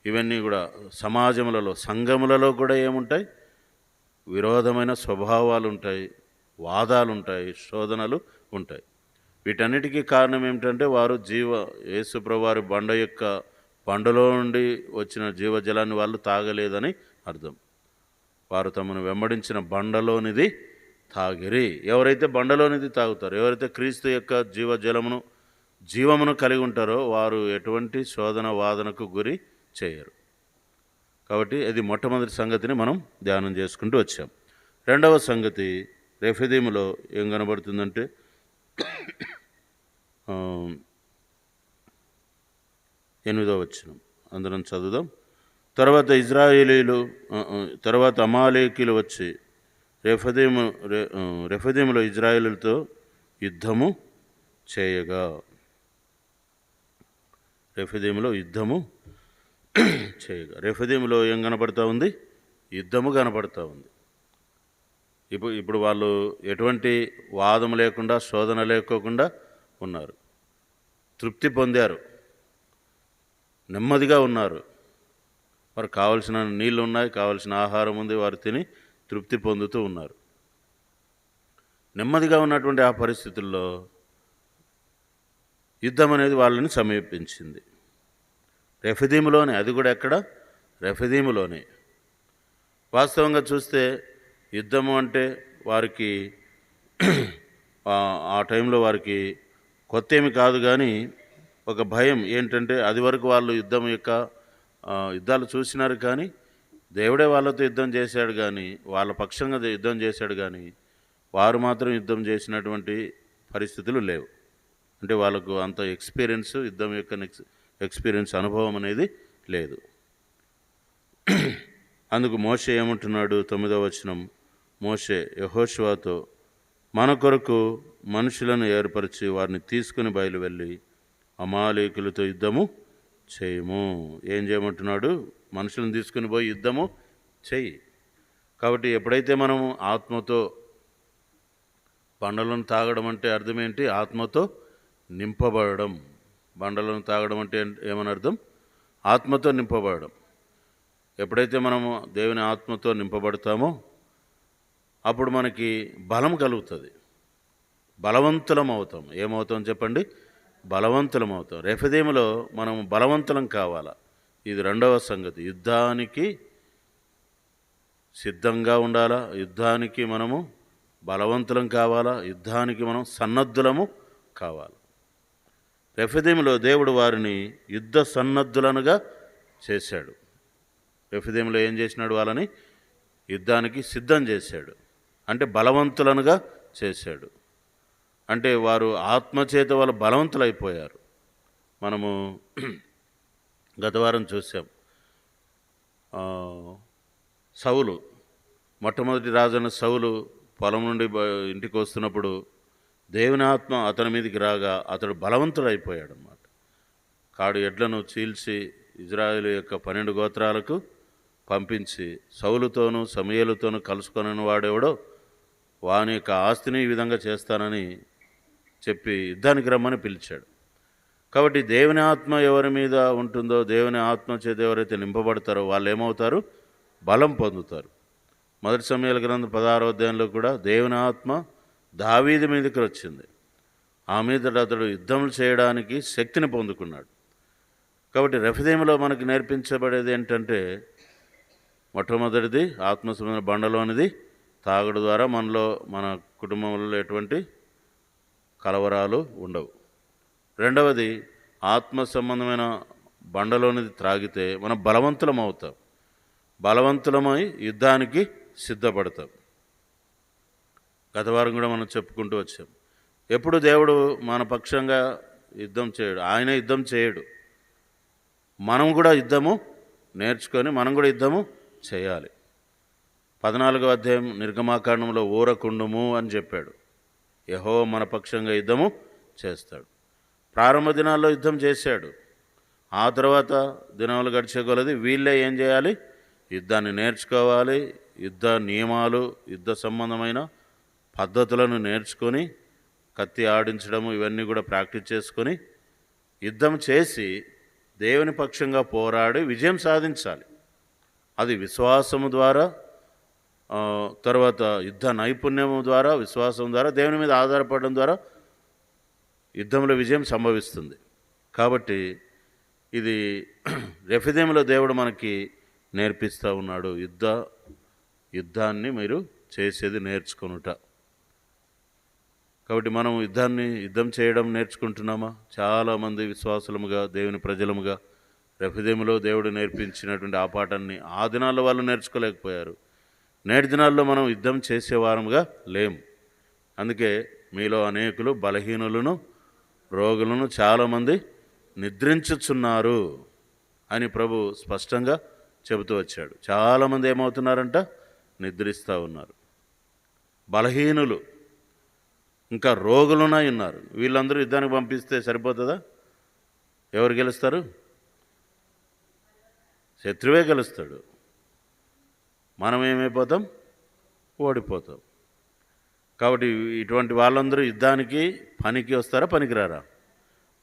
[SPEAKER 1] ఇవన్నీ కూడా సమాజములలో, సంఘములలో కూడా ఏముంటాయి, విరోధమైన స్వభావాలు ఉంటాయి, వాదాలు ఉంటాయి, శోధనలు ఉంటాయి. వీటన్నిటికీ కారణం ఏమిటంటే వారు యేసుప్రభువు వారి బండలో నుండి వచ్చిన జీవజలాన్ని వాళ్ళు తాగలేదని అర్థం. వారు తమను వెంబడించిన బండలోనిది తాగిరి. ఎవరైతే బండలోనిది తాగుతారో, ఎవరైతే క్రీస్తు యొక్క జీవమును కలిగి ఉంటారో వారు ఎటువంటి శోధన వాదనకు గురి చేయరు. కాబట్టి అది మొట్టమొదటి సంగతిని మనం ధ్యానం చేసుకుంటూ వచ్చాం. రెండవ సంగతి రెఫదీములో ఏం కనబడుతుందంటే 8వ వచనం అందరం చదువుదాం. తర్వాత అమాలేకీలు వచ్చి రెఫదీములో ఇజ్రాయేలుతో యుద్ధము చేయగా, రెఫదీములో ఏం కనపడతా ఉంది, యుద్ధము కనపడతా ఉంది. ఇప్పుడు వాళ్ళు ఎటువంటి వాదం లేకుండా, శోధన లేకోకుండా ఉన్నారు, తృప్తి పొందారు, నెమ్మదిగా ఉన్నారు. వారు కావలసిన నీళ్ళు ఉన్నాయి, కావలసిన ఆహారం ఉంది, వారు తిని తృప్తి పొందుతూ ఉన్నారు. నెమ్మదిగా ఉన్నటువంటి ఆ పరిస్థితుల్లో యుద్ధం అనేది వాళ్ళని సమీపించింది. రెఫదీములోనే, అది కూడా ఎక్కడ, రెఫదీములోనే. వాస్తవంగా చూస్తే యుద్ధము అంటే వారికి ఆ టైంలో వారికి కొత్త ఏమి కాదు, కానీ ఒక భయం ఏంటంటే అది వరకు వాళ్ళు యుద్ధాలు చూసినారు, కానీ దేవుడే వాళ్ళతో యుద్ధం చేశాడు, కానీ వాళ్ళ పక్షంగా యుద్ధం చేశాడు, కానీ వారు మాత్రం యుద్ధం చేసినటువంటి పరిస్థితులు లేవు. అంటే వాళ్ళకు అంత యుద్ధం యొక్క ఎక్స్పీరియన్స్, అనుభవం అనేది లేదు. అందుకు మోషే ఏమంటున్నాడు, 9వ వచనం, మోషే యెహోషువతో మన కొరకు మనుషులను ఏర్పరిచి వారిని తీసుకుని బయలువెళ్ళి అమాలేకులతో యుద్ధము చేయము. ఏం చేయమంటున్నాడు, మనుషులను తీసుకుని పోయి యుద్ధము చెయ్యి. కాబట్టి ఎప్పుడైతే మనము ఆత్మతో, బండలను తాగడం అంటే అర్థం ఏంటి, ఆత్మతో నింపబడడం. బండలను తాగడం అంటే ఏమని అర్థం, ఆత్మతో నింపబడడం. ఎప్పుడైతే మనము దేవుని ఆత్మతో నింపబడతామో అప్పుడు మనకి బలం కలుగుతుంది, బలవంతులం అవుతాం. ఏమవుతాం చెప్పండి, బలవంతులం అవుతాం. రెఫదీములో మనం బలవంతులం కావాలా, ఇది రెండవ సంగతి. యుద్ధానికి సిద్ధంగా ఉండాలా, యుద్ధానికి మనము బలవంతులం కావాలా, యుద్ధానికి మనం సన్నద్ధులము కావాలి. రెఫదీములో దేవుడు వారిని యుద్ధ సన్నద్ధులనుగా చేశాడు. రెఫదీములో ఏం చేసినాడు, వాళ్ళని యుద్ధానికి సిద్ధం చేశాడు, అంటే బలవంతులనుగా చేశాడు. అంటే వారు ఆత్మచేత వాళ్ళు బలవంతులైపోయారు. మనము గత వారం చూసాం, సౌలు, మొట్టమొదటి రాజైన సౌలు పొలం నుండి ఇంటికి వస్తున్నప్పుడు దేవుని ఆత్మ అతని మీదకి రాగా అతడు బలవంతుడైపోయాడు అన్నమాట. కాడు ఎడ్లను చీల్చి ఇజ్రాయేలు యొక్క 12 గోత్రాలకు పంపించి సౌలుతోనూ సమూయేలుతోనూ కలుసుకొనని వాడెవడో వాని యొక్క ఆస్తిని ఈ విధంగా చేస్తానని చెప్పి యుద్ధానికి రమ్మని పిలిచాడు. కాబట్టి దేవుని ఆత్మ ఎవరి మీద ఉంటుందో, దేవుని ఆత్మ చేత ఎవరైతే నింపబడతారో వాళ్ళు ఏమవుతారు, బలం పొందుతారు. మొదటి సమూయేలు గ్రంథం 16వ అధ్యాయంలో కూడా దేవుని ఆత్మ దావీదు మీదకి వచ్చింది. ఆ మీద అతడు యుద్ధం చేయడానికి శక్తిని పొందుకున్నాడు. కాబట్టి రెఫదీములో మనకు నేర్పించబడేది ఏంటంటే, మొట్టమొదటిది ఆత్మ సంబంధమైన బండలోనిది తాగుడు ద్వారా మన కుటుంబంలో ఎటువంటి కలవరాలు ఉండవు. రెండవది, ఆత్మ సంబంధమైన బండలోనిది త్రాగితే మనం బలవంతులం అవుతాం. బలవంతులమై యుద్ధానికి సిద్ధపడతాం. గత వారం కూడా మనం చెప్పుకుంటూ వచ్చాం. ఎప్పుడు దేవుడు మన పక్షంగా యుద్ధం చేయడు, ఆయన యుద్ధం చేయడు. మనం కూడా యుద్ధము నేర్చుకొని మనం కూడా యుద్ధము చేయాలి. 14వ అధ్యాయం నిర్గమాకాండంలో ఊరకుండుము అని చెప్పాడు. యెహోవా మన పక్షంగా యుద్ధము చేస్తాడు. ప్రారంభ దినాల్లో యుద్ధం చేశాడు. ఆ తర్వాత దినాలు గడిచే కొలది వీళ్ళే ఏం చేయాలి? యుద్ధాన్ని నేర్చుకోవాలి. యుద్ధ నియమాలు, యుద్ధ సంబంధమైన పద్ధతులను నేర్చుకొని, కత్తి ఆడించడము ఇవన్నీ కూడా ప్రాక్టీస్ చేసుకొని యుద్ధం చేసి దేవుని పక్షంగా పోరాడి విజయం సాధించాలి. అది విశ్వాసము ద్వారా, తర్వాత యుద్ధ నైపుణ్యము ద్వారా, విశ్వాసం ద్వారా, దేవుని మీద ఆధారపడడం ద్వారా యుద్ధంలో విజయం సంభవిస్తుంది. కాబట్టి ఇది రెఫిదీములో దేవుడు మనకి నేర్పిస్తూ ఉన్నాడు. యుద్ధాన్ని మీరు చేసేది నేర్చుకొనుట. కాబట్టి మనం యుద్ధం చేయడం నేర్చుకుంటున్నామా? చాలామంది విశ్వాసులముగా, దేవుని ప్రజలముగా రెఫిదీములో దేవుడు నేర్పించినటువంటి ఆ పాఠాన్ని ఆ దినాల్లో వాళ్ళు నేర్చుకోలేకపోయారు. నేటి దినాల్లో మనం యుద్ధం చేసేవారముగా లేము. అందుకే మీలో అనేకులు బలహీనులను, రోగులను, చాలామంది నిద్రించుచున్నారు అని ప్రభు స్పష్టంగా చెబుతూ వచ్చాడు. చాలామంది ఏమవుతున్నారంట? నిద్రిస్తూ ఉన్నారు. బలహీనులు, ఇంకా రోగులునై ఉన్నారు. వీళ్ళందరూ యుద్ధానికి పంపిస్తే సరిపోతుందా? ఎవరు గెలుస్తారు? శత్రువే గెలుస్తాడు. మనం ఏమైపోతాం? ఓడిపోతాం. కాబట్టి ఇటువంటి వాళ్ళందరూ యుద్ధానికి పనికి వస్తారా? పనికిరారా?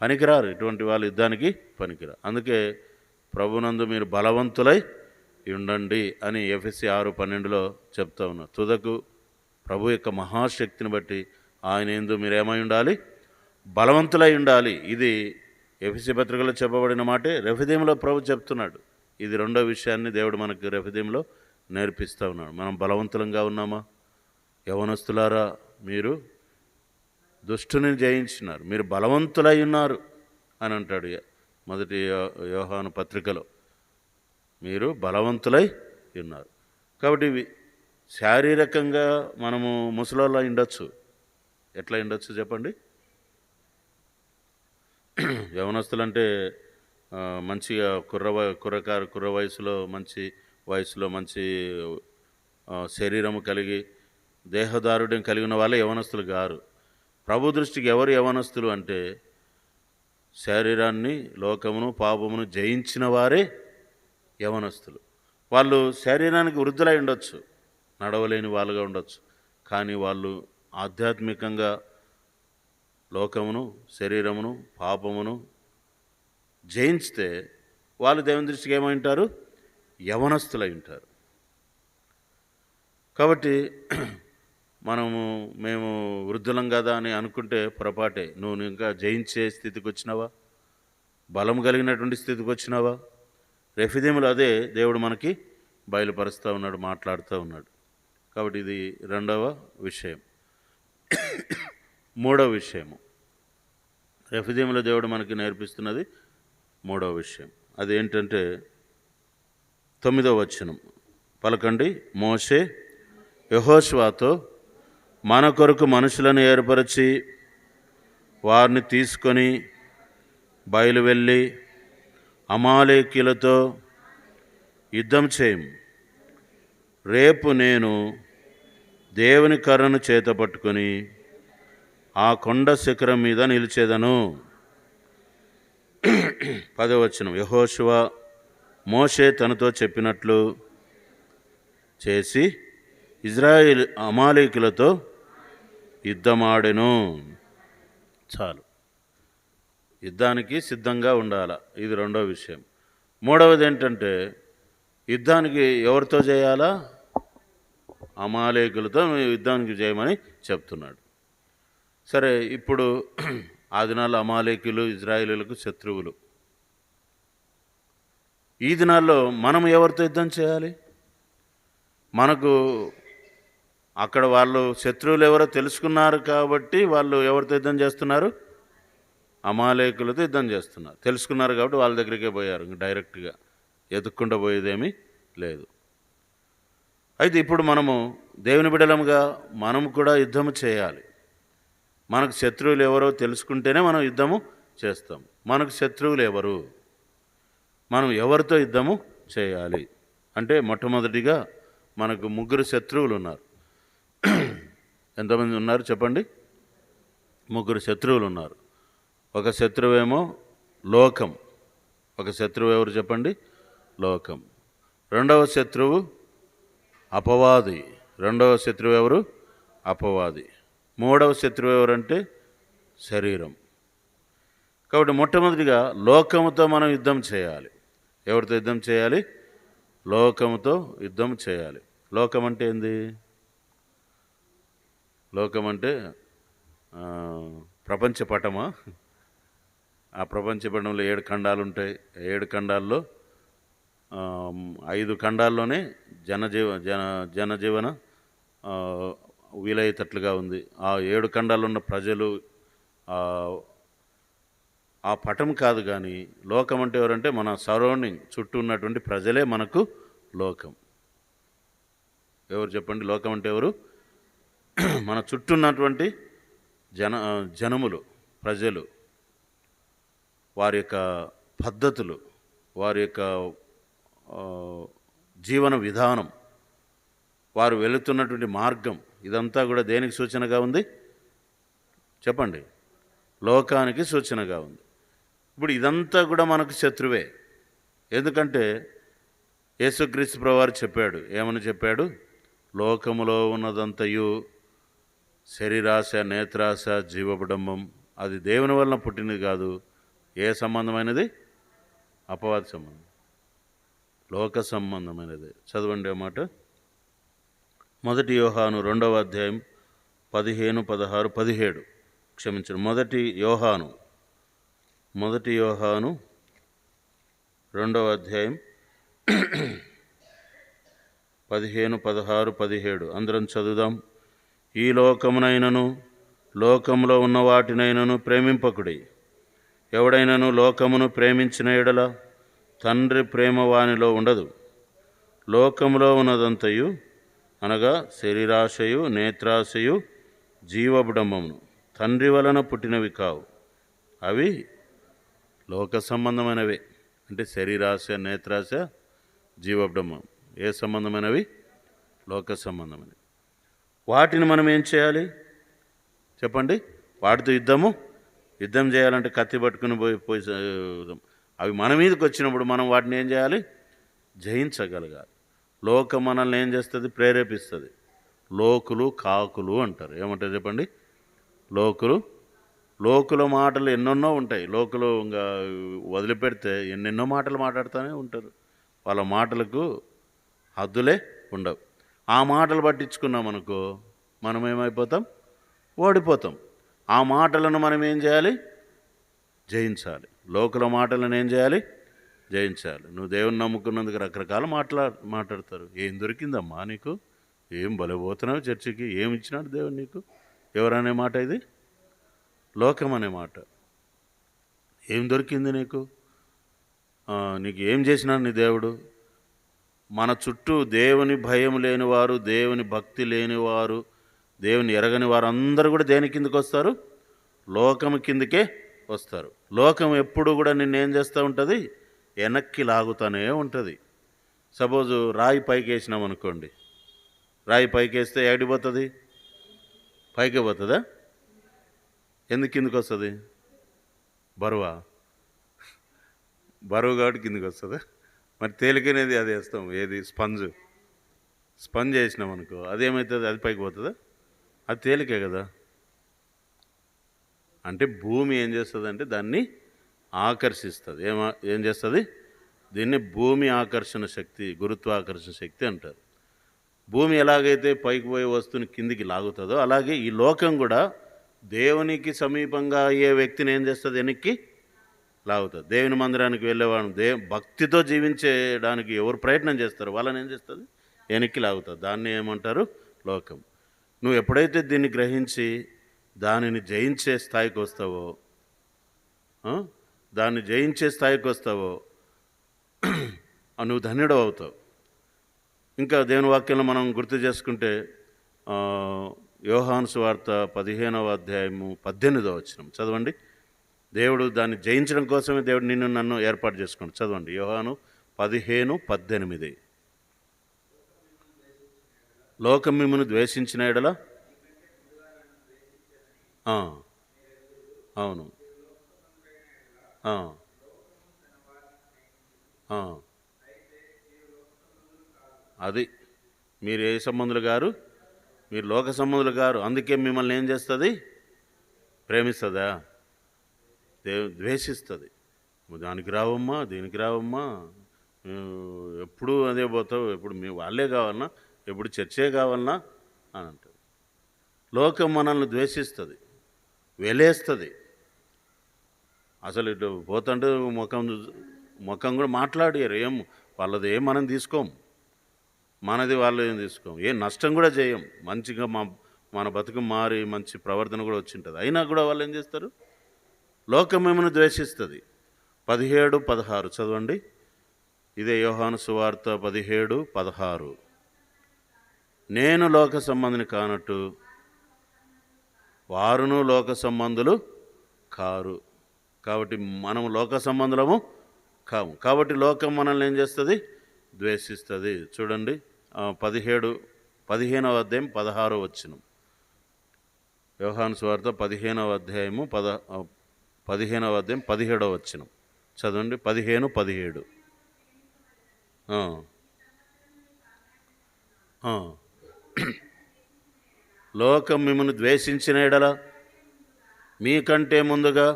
[SPEAKER 1] పనికిరారు. ఇటువంటి వాళ్ళు యుద్ధానికి పనికిరారు. అందుకే ప్రభునందు మీరు బలవంతులై ఉండండి అని ఎఫెసీ 6:12 చెప్తా ఉన్నారు. తుదకు ప్రభు యొక్క మహాశక్తిని బట్టి ఆయన యందు మీరు ఏమై ఉండాలి? బలవంతులై ఉండాలి. ఇది ఎఫెసీ పత్రికలో చెప్పబడిన మాటే రెఫిదీములో ప్రభు చెప్తున్నాడు. ఇది రెండో విషయాన్ని దేవుడు మనకు రెఫిదీములో నేర్పిస్తూ ఉన్నాడు. మనం బలవంతులంగా ఉన్నామా? యవనస్తులారా, మీరు దుష్టుని జయించినారు, మీరు బలవంతులై ఉన్నారు అని అంటాడు మొదటి యోహాను పత్రికలో. మీరు బలవంతులై ఉన్నారు. కాబట్టి శారీరకంగా మనము ముసలోళ్ళ ఉండొచ్చు. ఎట్లా ఉండొచ్చు చెప్పండి? యవనస్తులంటే మంచిగా కుర్ర వయసులో, మంచి వయసులో మంచి శరీరము కలిగి దేహదారుఢ్యం కలిగిన వాళ్ళే యవనస్తులు గారు. ప్రభు దృష్టికి ఎవరు యవనస్తులు అంటే శరీరాన్ని, లోకమును, పాపమును జయించిన వారే యవనస్తులు. వాళ్ళు శరీరానికి వృద్ధులై ఉండొచ్చు, నడవలేని వాళ్ళుగా ఉండొచ్చు. కానీ వాళ్ళు ఆధ్యాత్మికంగా లోకమును, శరీరమును, పాపమును జయించితే వాళ్ళు దేవుని దృష్టికి ఏమై ఉంటారు? యవనస్తులై ఉంటారు. కాబట్టి మేము వృద్ధులం కదా అని అనుకుంటే పొరపాటే. నువ్వు ఇంకా జయించే స్థితికి వచ్చినావా? బలం కలిగినటువంటి స్థితికి వచ్చినావా? రెఫిదీములు అదే దేవుడు మనకి బయలుపరుస్తూ ఉన్నాడు, మాట్లాడుతూ ఉన్నాడు. కాబట్టి ఇది రెండవ విషయం. మూడవ విషయము, రెఫిదీములో దేవుడు మనకి నేర్పిస్తున్నది మూడవ విషయం. అదేంటంటే 9వ వచనం పలకండి. మోషే యెహోషువతో మన కొరకు మనుషులను ఏర్పరిచి వారిని తీసుకొని బయలువెళ్ళి అమాలేకీయులతో యుద్ధం చేయం. రేపు నేను దేవుని కర్రను చేత పట్టుకొని ఆ కొండ శిఖరం మీద నిలిచేదను. 10వ వచనం యెహోషువ మోషే తనతో చెప్పినట్లు చేసి ఇజ్రాయేల్ అమాలేకీయులతో యుద్ధమాడెను. చాలు, యుద్ధానికి సిద్ధంగా ఉండాల. ఇది రెండో విషయం. మూడవది ఏంటంటే యుద్ధానికి ఎవరితో చేయాలా? అమాలేకులతో యుద్ధానికి చేయమని చెప్తున్నాడు. సరే, ఇప్పుడు ఆ దినాల్లో అమాలేకులు ఇజ్రాయేలీలకు శత్రువులు. ఈ దినాల్లో మనం ఎవరితో యుద్ధం చేయాలి? మనకు అక్కడ వాళ్ళు శత్రువులు ఎవరో తెలుసుకున్నారు కాబట్టి వాళ్ళు ఎవరితో యుద్ధం చేస్తున్నారు? అమాలేకులతో యుద్ధం చేస్తున్నారు. తెలుసుకున్నారు కాబట్టి వాళ్ళ దగ్గరికే పోయారు. డైరెక్ట్గా ఎదుక్కుండా పోయేదేమీ లేదు. అయితే ఇప్పుడు మనము దేవుని బిడ్డలముగా మనము కూడా యుద్ధము చేయాలి. మనకు శత్రువులు ఎవరో తెలుసుకుంటేనే మనం యుద్ధము చేస్తాం. మనకు శత్రువులు ఎవరు? మనం ఎవరితో యుద్ధము చేయాలి అంటే మొట్టమొదటిగా మనకు 3 శత్రువులు ఉన్నారు. ఎంతమంది ఉన్నారు చెప్పండి? 3 శత్రువులు ఉన్నారు. ఒక శత్రువేమో లోకం. ఒక శత్రువు ఎవరు చెప్పండి? లోకం. రెండవ శత్రువు అపవాది. రెండవ శత్రువు ఎవరు? అపవాది. మూడవ శత్రువు ఎవరంటే శరీరం. కాబట్టి మొట్టమొదటిగా లోకముతో మనం యుద్ధం చేయాలి. ఎవరితో యుద్ధం చేయాలి? లోకముతో యుద్ధం చేయాలి. లోకం అంటే ఏంది? లోకం అంటే ప్రపంచ పటమా? ఆ ప్రపంచ పటంలో 7 ఖండాలు ఉంటాయి. 7 ఖండాల్లో 5 ఖండాల్లోనే జనజీవన వీలయ్యేటట్లుగా ఉంది. ఆ 7 ఖండాల్లో ఉన్న ప్రజలు ఆ పటం కాదు. కానీ లోకం అంటే ఎవరంటే మన సరౌండింగ్ చుట్టూ ఉన్నటువంటి ప్రజలే మనకు లోకం. ఎవరు చెప్పండి? లోకం అంటే ఎవరు? మన చుట్టూ ఉన్నటువంటి జనములు, ప్రజలు, వారి యొక్క పద్ధతులు, వారి యొక్క జీవన విధానం, వారు వెళుతున్నటువంటి మార్గం, ఇదంతా కూడా దేనికి సూచనగా ఉంది చెప్పండి? లోకానికి సూచనగా ఉంది. ఇప్పుడు ఇదంతా కూడా మనకు శత్రువే. ఎందుకంటే యేసుక్రీస్తు ప్రభువారు చెప్పాడు. ఏమని చెప్పాడు? లోకములో ఉన్నదంతయు శరీరాశ, నేత్రాశ, జీవబడంబం, అది దేవుని వలన పుట్టినది కాదు. ఏ సంబంధమైనది? అపవాది సంబంధం, లోక సంబంధమైనది. చదవండి ఆ మాట. 1 యోహాను 2వ అధ్యాయం 15, 16, 17. క్షమించండి. 1 యోహాను 2వ అధ్యాయం 15, 16, 17 అందరం చదువుదాం. ఈ లోకమునైనను లోకములో ఉన్న వాటినైనను ప్రేమింపకుడి. ఎవడైనను లోకమును ప్రేమించిన ఎడల తండ్రి ప్రేమ వానిలో ఉండదు. లోకములో ఉన్నదంతయు అనగా శరీరాశయు, నేత్రాశయు, జీవబడంబమును తండ్రి వలన పుట్టినవి కావు. అవి లోక సంబంధమైనవే. అంటే శరీరాశ, నేత్రాశ, జీవబడంబం ఏ సంబంధమైనవి? లోక సంబంధమైనవి. వాటిని మనం ఏం చేయాలి చెప్పండి? వాటితో యుద్ధం చేయాలంటే కత్తి పట్టుకుని పోయి అవి మన మీదకి వచ్చినప్పుడు మనం వాటిని ఏం చేయాలి? జయించగలగాలి. లోకం మనల్ని ఏం చేస్తుంది? ప్రేరేపిస్తుంది. లోకులు, కాకులు అంటారు. ఏమంటారు చెప్పండి? లోకుల మాటలు ఎన్నెన్నో ఉంటాయి. లోకులు ఇంకా వదిలిపెడితే ఎన్నెన్నో మాటలు మాట్లాడుతూనే ఉంటారు. వాళ్ళ మాటలకు హద్దులే ఉండవు. ఆ మాటలు పట్టించుకున్నామనుకో మనం ఏమైపోతాం? ఓడిపోతాం. ఆ మాటలను మనం ఏం చేయాలి? జయించాలి. లోకుల మాటలను ఏం చేయాలి? జయించాలి. నువ్వు దేవుని నమ్ముకున్నందుకు రకరకాల మాట్లాడతారు. ఏం దొరికిందమ్మా నీకు? ఏం బలపోతున్నావు చర్చికి? ఏమి ఇచ్చినాడు దేవుడు నీకు? ఎవరనే మాట ఇది? లోకం అనే మాట. ఏం దొరికింది నీకు? నీకు ఏం చేసినాడు నీ దేవుడు? మన చుట్టూ దేవుని భయం లేనివారు, దేవుని భక్తి లేనివారు, దేవుని ఎరగని వారు అందరూ కూడా దేని కిందకి వస్తారు? లోకం కిందకే వస్తారు. లోకం ఎప్పుడు కూడా నిన్నేం చేస్తూ ఉంటుంది? వెనక్కి లాగుతూనే ఉంటుంది. సపోజు రాయి పైకి వేసినాం అనుకోండి. రాయి పైకి వేస్తే ఏడిపోతుంది? పైకి పోతుందా? ఎందుకు కిందకి వస్తుంది? బరువు కాబట్టి కిందకి వస్తుందా? మరి తేలికనేది అది వేస్తాం. ఏది? స్పంజ్ వేసినాం అనుకో, అదేమవుతుంది? అది పైకి పోతుందా? అది తేలికే కదా. అంటే భూమి ఏం చేస్తుంది అంటే దాన్ని ఆకర్షిస్తుంది. ఏం చేస్తుంది? దీన్ని భూమి ఆకర్షణ శక్తి, గురుత్వాకర్షణ శక్తి అంటారు. భూమి ఎలాగైతే పైకి పోయే వస్తువుని కిందికి లాగుతుందో అలాగే ఈ లోకం కూడా దేవునికి సమీపంగా అయ్యే వ్యక్తిని ఏం చేస్తుంది? వెనక్కి లాగుతుంది. దేవుని మందిరానికి వెళ్ళేవాడు భక్తితో జీవించడానికి ఎవరు ప్రయత్నం చేస్తారో వాళ్ళని ఏం చేస్తుంది? వెనక్కి లాగుతుంది. దాన్ని ఏమంటారు? లోకం. నువ్వు ఎప్పుడైతే దీన్ని గ్రహించి దానిని జయించే స్థాయికి వస్తావో, దాన్ని జయించే స్థాయికి వస్తావో నువ్వు ధన్యుడు అవుతావు. ఇంకా దేవుని వాక్యంలో మనం గుర్తు చేసుకుంటే యోహాను సువార్త 15వ అధ్యాయము 18వ వచనం చదవండి. దేవుడు దాన్ని జయించడం కోసమే దేవుడు నిన్ను నన్ను ఏర్పాటు చేసుకోండి. చదవండి యోహాను 15:18. లోకం మిమ్మల్ని ద్వేషించిన ఎడల, అవును, అది మీరు ఏ సంబంధులు గారు? మీరు లోక సంబంధులు గారు. అందుకే మిమ్మల్ని ఏం చేస్తుంది? ప్రేమిస్తుందా? ద్వేషిస్తుంది. దానికి రావమ్మా, దీనికి రావమ్మా, ఎప్పుడు అదే పోతావు, ఎప్పుడు మీ వాళ్ళే కావాలన్నా, ఎప్పుడు చర్చే కావాలన్నా అని అంటుంది. లోకం మనల్ని ద్వేషిస్తుంది, వెలేస్తుంది. అసలు ఇటు పోతుంటే ముఖం కూడా మాట్లాడారు. వాళ్ళది ఏం మనం తీసుకోము, మనది వాళ్ళు ఏం తీసుకోము, ఏ నష్టం కూడా చేయం. మంచిగా మన బతుకు మారి మంచి ప్రవర్తన కూడా వచ్చింటుంది. అయినా కూడా వాళ్ళు ఏం చేస్తారు? లోకం మిమ్మల్ని ద్వేషిస్తుంది. 17:16 చదవండి. ఇదే యోహాను సువార్త 17:16. నేను లోక సంబంధిని కానట్టు వారును లోక సంబంధులు కారు. కాబట్టి మనం లోక సంబంధులము కాము. కాబట్టి లోకం మనల్ని ఏం చేస్తుంది? ద్వేషిస్తుంది. చూడండి 15వ అధ్యాయం 16వ వచనం. యోహాను సువార్త 15వ అధ్యాయము 15వ అధ్యాయం 17వ వచనం చదవండి. 15:17. లోకం మిమ్మల్ని ద్వేషించిన ఎడల మీకంటే ముందుగా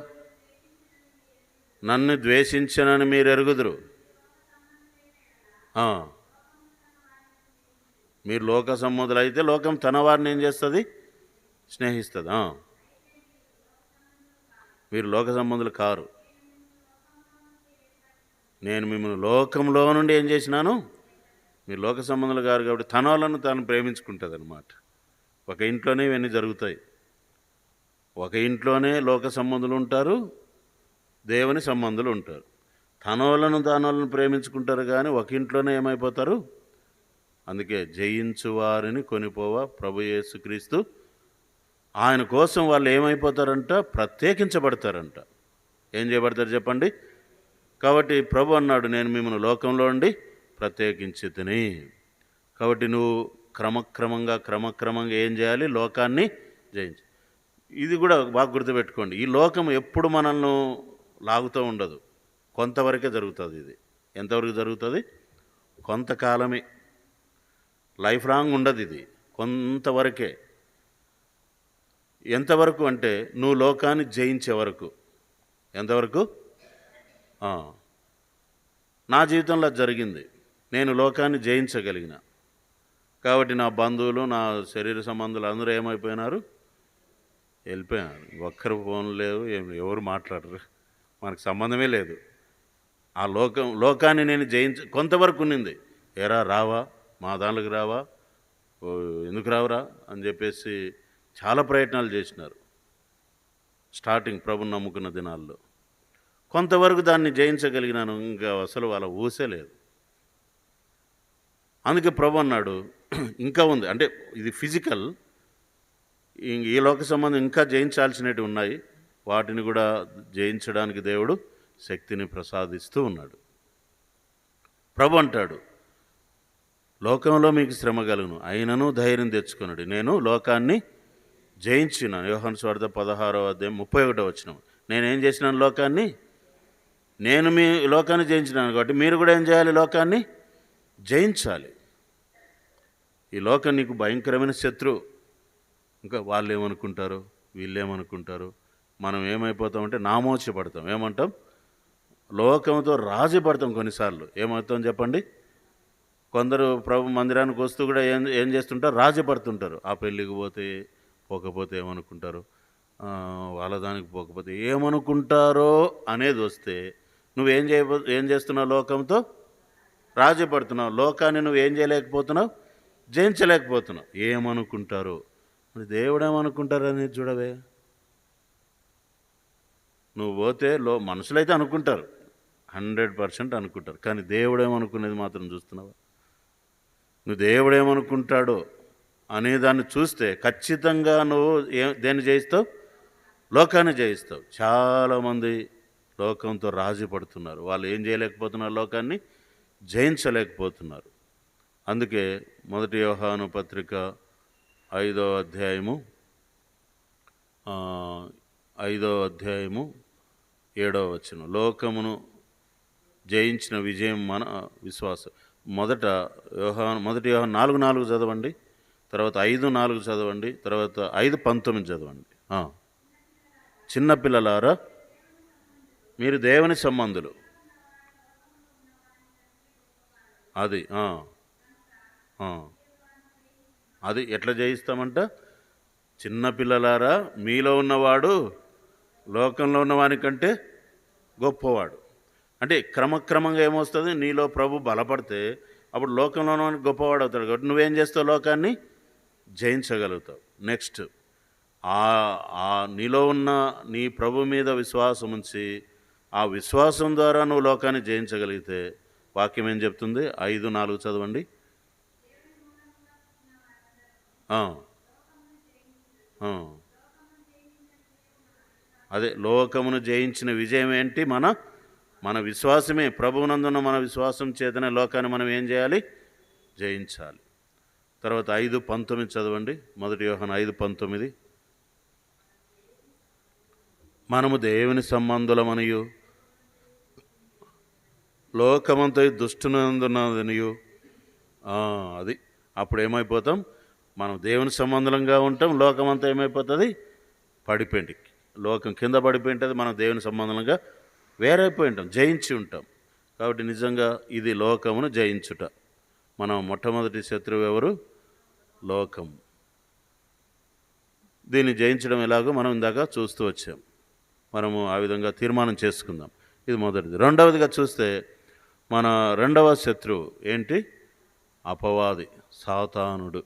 [SPEAKER 1] నన్ను ద్వేషించనని మీరు ఎరుగుదురు. మీరు లోక సంబంధులు అయితే లోకం తన వారిని ఏం చేస్తుంది? స్నేహిస్తుంది. మీరు లోక సంబంధులు కారు. నేను మిమ్మల్ని లోకంలో నుండి ఏం చేసినాను? మీరు లోక సంబంధులు కారు కాబట్టి తన వాళ్ళను తాను ప్రేమించుకుంటుంది అన్నమాట. ఒక ఇంట్లోనే ఇవన్నీ జరుగుతాయి. ఒక ఇంట్లోనే లోక సంబంధులు ఉంటారు, దేవుని సంబంధులు ఉంటారు. తన వాళ్ళను ప్రేమించుకుంటారు, కానీ ఒక ఇంట్లోనే ఏమైపోతారు? అందుకే జయించు వారిని కొనిపోవా ప్రభు యేసుక్రీస్తు. ఆయన కోసం వాళ్ళు ఏమైపోతారంట? ప్రత్యేకించబడతారంట. ఏం చేయబడతారు చెప్పండి? కాబట్టి ప్రభు అన్నాడు, నేను మిమ్మల్ని లోకంలో ఉండి ప్రత్యేకించి తిని. కాబట్టి నువ్వు క్రమక్రమంగా ఏం చేయాలి? లోకాన్ని జయించి. ఇది కూడా బాగా గుర్తుపెట్టుకోండి. ఈ లోకం ఎప్పుడు మనల్ని లాగుతూ ఉండదు, కొంతవరకే జరుగుతుంది. ఇది ఎంతవరకు జరుగుతుంది? కొంతకాలమే, లైఫ్ లాంగ్ ఉండదు. ఇది కొంతవరకే. ఎంతవరకు అంటే నువ్వు లోకాన్ని జయించే వరకు. ఎంతవరకు? నా జీవితంలో జరిగింది. నేను లోకాన్ని జయించగలిగిన కాబట్టి నా బంధువులు, నా శరీర సంబంధులు అందరూ ఏమైపోయినారు? వెళ్ళిపోయినారు. ఒక్కరు ఫోన్ లేవు, ఎవరు మాట్లాడరు, మనకు సంబంధమే లేదు. ఆ లోకాన్ని నేను కొంతవరకు ఉన్నింది. ఎరా రావా, మా దాంట్లోకి రావా, ఎందుకు రావురా అని చెప్పేసి చాలా ప్రయత్నాలు చేసినారు స్టార్టింగ్ ప్రభుని నమ్ముకున్న దినాల్లో. కొంతవరకు దాన్ని జయించగలిగినాను, ఇంకా అసలు వాళ్ళ ఊసే లేదు. అందుకే ప్రభు అన్నాడు ఇంకా ఉంది. అంటే ఇది ఫిజికల్. ఈ లోక సంబంధం ఇంకా జయించాల్సినవి ఉన్నాయి. వాటిని కూడా జయించడానికి దేవుడు శక్తిని ప్రసాదిస్తూ ఉన్నాడు. ప్రభు అంటాడు, లోకంలో మీకు శ్రమ కలుగును, అయినను ధైర్యం తెచ్చుకున్నాడు, నేను లోకాన్ని జయించినాను. యోహాను సువార్త 16వ అధ్యాయం 31వ వచనం. నేనేం చేసినాను? లోకాన్ని. నేను మీ లోకాన్ని జయించినాను కాబట్టి మీరు కూడా ఏం చేయాలి? లోకాన్ని జయించాలి. ఈ లోకం నీకు భయంకరమైన శత్రువు. ఇంకా వాళ్ళు ఏమనుకుంటారు, వీళ్ళు ఏమనుకుంటారు, మనం ఏమైపోతామంటే నామోచపడతాం. ఏమంటాం? లోకంతో రాజీ పడతాం. కొన్నిసార్లు ఏమవుతాం చెప్పండి? కొందరు ప్రభు మందిరానికి వస్తూ కూడా ఏం చేస్తుంటారు? రాజీ పడుతుంటారు. ఆ పెళ్ళికి పోకపోతే ఏమనుకుంటారు, వాళ్ళ దానికి పోకపోతే ఏమనుకుంటారో అనేది వస్తే ఏం చేస్తున్నావు? లోకంతో రాజీ పడుతున్నావు. లోకాన్ని నువ్వు ఏం చేయలేకపోతున్నావు? జయించలేకపోతున్నావు. ఏమనుకుంటారో. మరి దేవుడేమనుకుంటారని చూడవే. నువ్వు పోతే మనుషులైతే అనుకుంటారు, 100% అనుకుంటారు, కానీ దేవుడేమనుకునేది మాత్రం చూస్తున్నావా? నువ్వు దేవుడేమనుకుంటాడో అనేదాన్ని చూస్తే ఖచ్చితంగా నువ్వు దేన్ని జయిస్తావు? లోకాన్ని జయిస్తావు. చాలామంది లోకంతో రాజీ పడుతున్నారు. వాళ్ళు ఏం చేయలేకపోతున్నారు? లోకాన్ని జయించలేకపోతున్నారు. అందుకే 1 యోహాను పత్రిక 5వ అధ్యాయము 7వ వచనం, లోకమును జయించిన విజయం మన విశ్వాసం. 1 యోహాను 4:4 చదవండి, తర్వాత 5:4 చదవండి, తర్వాత 5:19 చదవండి. చిన్నపిల్లలారా, మీరు దేవుని సంబంధులు. అది ఎట్లా జయిస్తామంట? చిన్నపిల్లలారా, మీలో ఉన్నవాడు లోకంలో ఉన్నవానికంటే గొప్పవాడు. అంటే క్రమక్రమంగా ఏమొస్తుంది? నీలో ప్రభు బలపడితే అప్పుడు లోకంలో ఉన్నవానికి గొప్పవాడు అవుతాడు. కాబట్టి నువ్వేం చేస్తావు? లోకాన్ని జయించగలుగుతావు. నెక్స్ట్, నీలో ఉన్న నీ ప్రభు మీద విశ్వాసం ఉంచి ఆ విశ్వాసం ద్వారా నువ్వు లోకాన్ని జయించగలిగితే వాక్యం ఏం చెప్తుంది? 5:4 చదవండి. అదే లోకమును జయించిన విజయం ఏంటి? మన విశ్వాసమే. ప్రభువునందున్న మన విశ్వాసం చేతనే లోకాన్ని మనం ఏం చేయాలి? జయించాలి. తర్వాత 5:19 చదవండి. 1 యోహాను 5:19, మనము దేవుని సంబంధులమనియు లోకమంతా దుష్టునందున్నదనియు. అది అప్పుడు ఏమైపోతాం? మనం దేవుని సంబంధంగా ఉంటాం. లోకమంతా ఏమైపోతుంది? పడిపోయింది. లోకం కింద పడిపోయింటుంది, మనం దేవుని సంబంధంగా వేరైపోయి ఉంటాం, జయించి ఉంటాం. కాబట్టి నిజంగా ఇది లోకమును జయించుట. మనం మొట్టమొదటి శత్రువు ఎవరు? లోకం. దీన్ని జయించడం ఎలాగో మనం ఇందాక చూస్తూ వచ్చాం. మనము ఆ విధంగా తీర్మానం చేసుకుందాం. ఇది మొదటిది. రెండవదిగా చూస్తే మన రెండవ శత్రువు ఏంటి? అపవాది, సాతానుడు.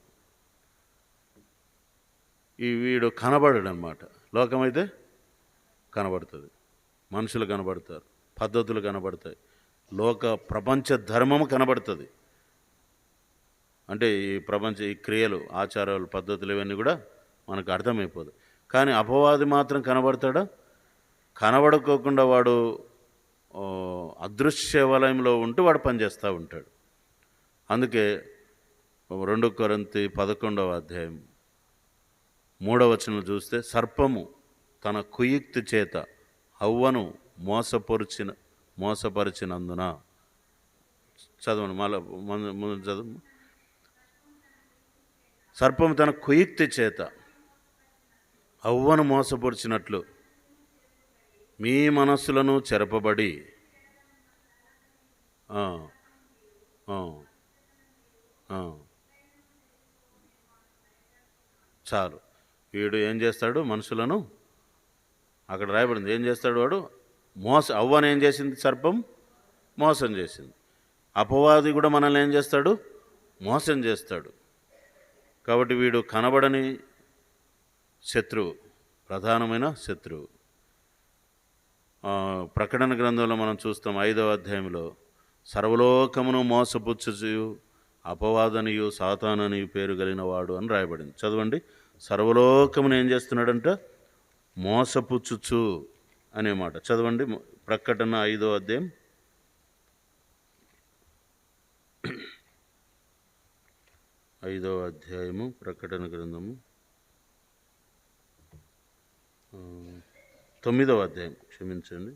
[SPEAKER 1] వీడు కనబడడు అన్నమాట. లోకమైతే కనబడుతుంది, మనుషులు కనబడతారు, పద్ధతులు కనబడతాయి, ప్రపంచ ధర్మము కనబడుతుంది. అంటే ఈ క్రియలు, ఆచారాలు, పద్ధతులు ఇవన్నీ కూడా మనకు అర్థమైపోదు. కానీ అపవాది మాత్రం కనబడతాడా? కనబడుకోకుండా వాడు అదృశ్య వలయంలో ఉంటూ వాడు పనిచేస్తూ ఉంటాడు. అందుకే 2 కొరింథీ 11వ అధ్యాయం 3వ వచనం చూస్తే, సర్పము తన కుయుక్తి చేత హవ్వను మోసపరిచినందున. చదవండి, మళ్ళీ ముందు చదువు. సర్పము తన కుయుక్తి చేత హవ్వను మోసపరిచినట్లు మీ మనస్సులను చెరపబడి. చాలు. వీడు ఏం చేస్తాడు? మనుషులను, అక్కడ రాయబడింది ఏం చేస్తాడు వాడు? అవ్వను ఏం చేసింది? సర్పం మోసం చేసింది. అపవాది కూడా మనల్ని ఏం చేస్తాడు? మోసం చేస్తాడు. కాబట్టి వీడు కనబడని శత్రువు, ప్రధానమైన శత్రువు. ప్రకటన గ్రంథంలో మనం చూస్తాం 5వ అధ్యాయంలో, సర్వలోకమును మోసపుచ్చుచు అపవాదనియు సాతాననియు పేరు కలిగిన వాడు అని రాయబడింది. చదవండి. సర్వలోకమును ఏం చేస్తున్నాడంట? మోసపుచ్చుచు అనే మాట చదవండి. ప్రకటన 5వ అధ్యాయం 5వ అధ్యాయము ప్రకటన గ్రంథము 9వ అధ్యాయం, క్షమించండి,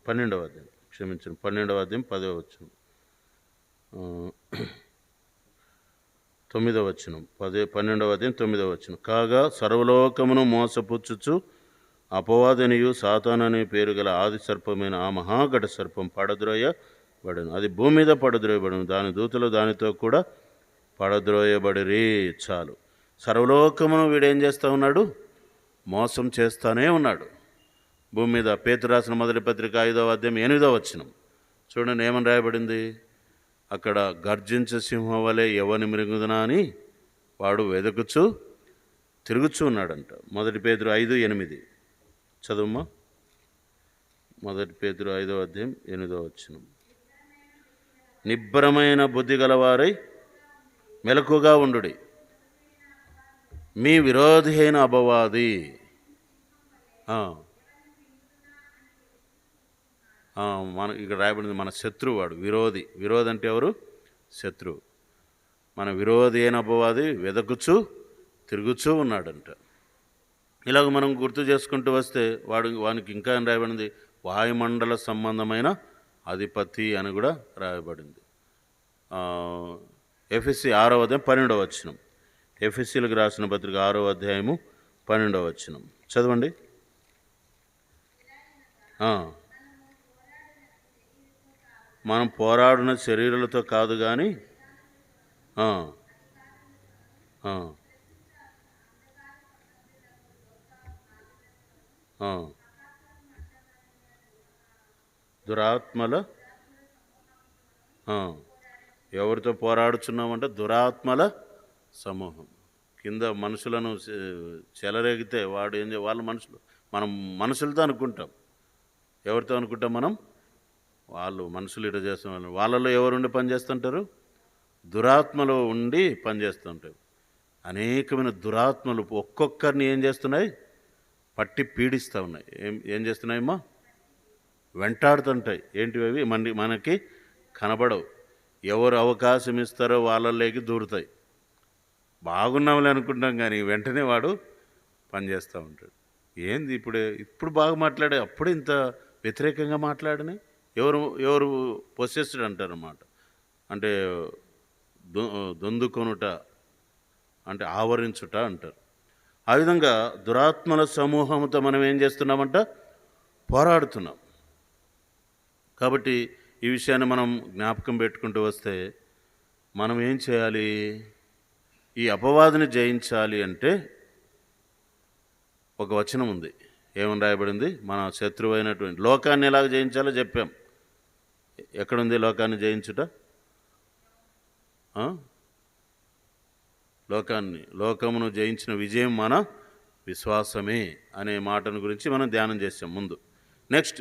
[SPEAKER 1] 12వ అధ్యాయం, క్షమించండి, 12వ అధ్యాయం 10వ వచనం, 9వ వచనం, 12వ అధ్యాయం 9వ వచనం. కాగా సర్వలోకమును మోసపుచ్చుచు అపవాదనియు సాతానని పేరు గల ఆది సర్పమైన ఆ మహాఘట సర్పం పడద్రోయబడను. అది భూమి మీద పడద్రోయబడను, దాని దూతలు దానితో కూడా పడద్రోయబడిరి. చాలు. సర్వలోకమును వీడేం చేస్తూ ఉన్నాడు? మోసం చేస్తూనే ఉన్నాడు భూమి మీద. పేతురు రాసిన మొదటి పత్రిక 5వ అధ్యాయం 8వ వచనం. చూడండి ఏమని రాయబడింది అక్కడ, గర్జించే సింహం వలె ఎవరిని మృంగుదునా అని వాడు వెదకుచు తిరుగుచూ ఉన్నాడంట. 1 పేతురు 5:8 చదువుమా. 1 పేతురు 5:8. నిబ్బరమైన బుద్ధి గలవారై మెలకుగా ఉండుడి, మీ విరోధి అయిన అపవాది మన ఇక్కడ రాయబడింది మన శత్రువు వాడు. విరోధి అంటే ఎవరు? శత్రువు. మన విరోధి అయిన అపవాది వెదకుచూ తిరుగుచూ ఉన్నాడంట. ఇలాగ మనం గుర్తు చేసుకుంటూ వస్తే వానికి ఇంకా ఏం రాయబడింది? వాయుమండల సంబంధమైన అధిపతి అని కూడా రాయబడింది. ఎఫెసీ 6:12. ఎఫెసీలకు రాసిన పత్రిక 6:12 చదవండి. మనం పోరాడిన శరీరాలతో కాదు కానీ దురాత్మల ఎవరితో పోరాడుచున్నామంటే దురాత్మల సమూహం. కింద మనుషులను చెలరేగితే వాళ్ళ మనుషులు, మనం మనుషులతో అనుకుంటాం. ఎవరితో అనుకుంటాం మనం? వాళ్ళు మనుషులు ఇట చేస్తున్న వాళ్ళలో ఎవరుండి పనిచేస్తుంటారు? దురాత్మలు ఉండి పనిచేస్తుంటారు. అనేకమైన దురాత్మలు ఒక్కొక్కరిని ఏం చేస్తున్నాయి? పట్టి పీడిస్తూ ఉన్నాయి. ఏం చేస్తున్నాయమ్మా? వెంటాడుతుంటాయి. ఏంటివి అవి? మనకి కనబడవు. ఎవరు అవకాశం ఇస్తారో వాళ్ళలోకి దూరుతాయి. బాగున్నామని అనుకుంటాం కానీ వెంటనే వాడు పనిచేస్తూ ఉంటాడు. ఏంది ఇప్పుడు బాగా మాట్లాడే, అప్పుడు ఇంత వ్యతిరేకంగా మాట్లాడని ఎవరు పొసెస్డ్ అంటారన్నమాట. అంటే దొందుకొనుట అంటే ఆవరించుట అంటారు. ఆ విధంగా దురాత్మల సమూహంతో మనం ఏం చేస్తున్నామంట? పోరాడుతున్నాం. కాబట్టి ఈ విషయాన్ని మనం జ్ఞాపకం పెట్టుకుంటూ వస్తే మనం ఏం చేయాలి? ఈ అపవాదిని జయించాలి అంటే ఒక వచనం ఉంది. ఏమని రాయబడింది? మన శత్రువు అయినటువంటి లోకాన్ని ఎలాగ జయించాలో చెప్పాం. ఎక్కడుంది లోకాన్ని జయించుట? లోకమును జయించిన విజయం మన విశ్వాసమే అనే మాటను గురించి మనం ధ్యానం చేసాం ముందు. నెక్స్ట్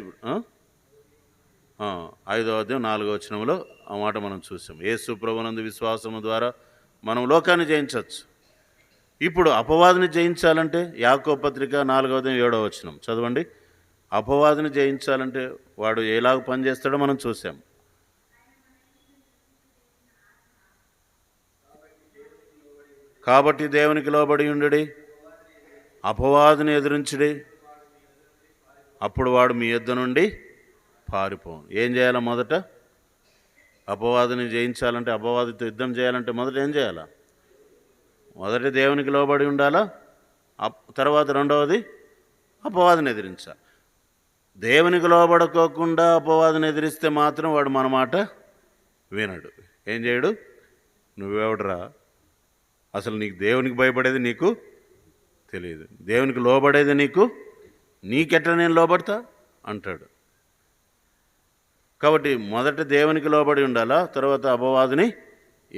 [SPEAKER 1] 5:4 ఆ మాట మనం చూసాం. యేసు ప్రభునందు విశ్వాసము ద్వారా మనం లోకాన్ని జయించవచ్చు. ఇప్పుడు అపవాదిని జయించాలంటే యాకోబు పత్రిక 4:7 చదవండి. అపవాదిని జయించాలంటే వాడు ఎలాగ పనిచేస్తాడో మనం చూసాం. కాబట్టి దేవునికి లోబడి ఉండుడి, అపవాదిని ఎదిరించుడి, అప్పుడు వాడు మీ యొద్ద నుండి పారిపోను. ఏం చేయాలా? మొదట అపవాదిని జయించాలంటే, అపవాదితో యుద్ధం చేయాలంటే మొదట ఏం చేయాలా? మొదట దేవునికి లోబడి ఉండాలా. తర్వాత రెండవది అపవాదిని ఎదిరించాలి. దేవునికి లోబడుకోకుండా అపవాదిని ఎదిరిస్తే మాత్రం వాడు మన మాట వినడు. ఏం చేయడు? నువ్వెవడరా, అసలు నీకు దేవునికి భయపడేది నీకు తెలియదు, దేవునికి లోబడేది నీకెట్లా నేను లోబడతా అంటాడు. కాబట్టి మొదట దేవునికి లోబడి ఉండాలా, తర్వాత అపవాదిని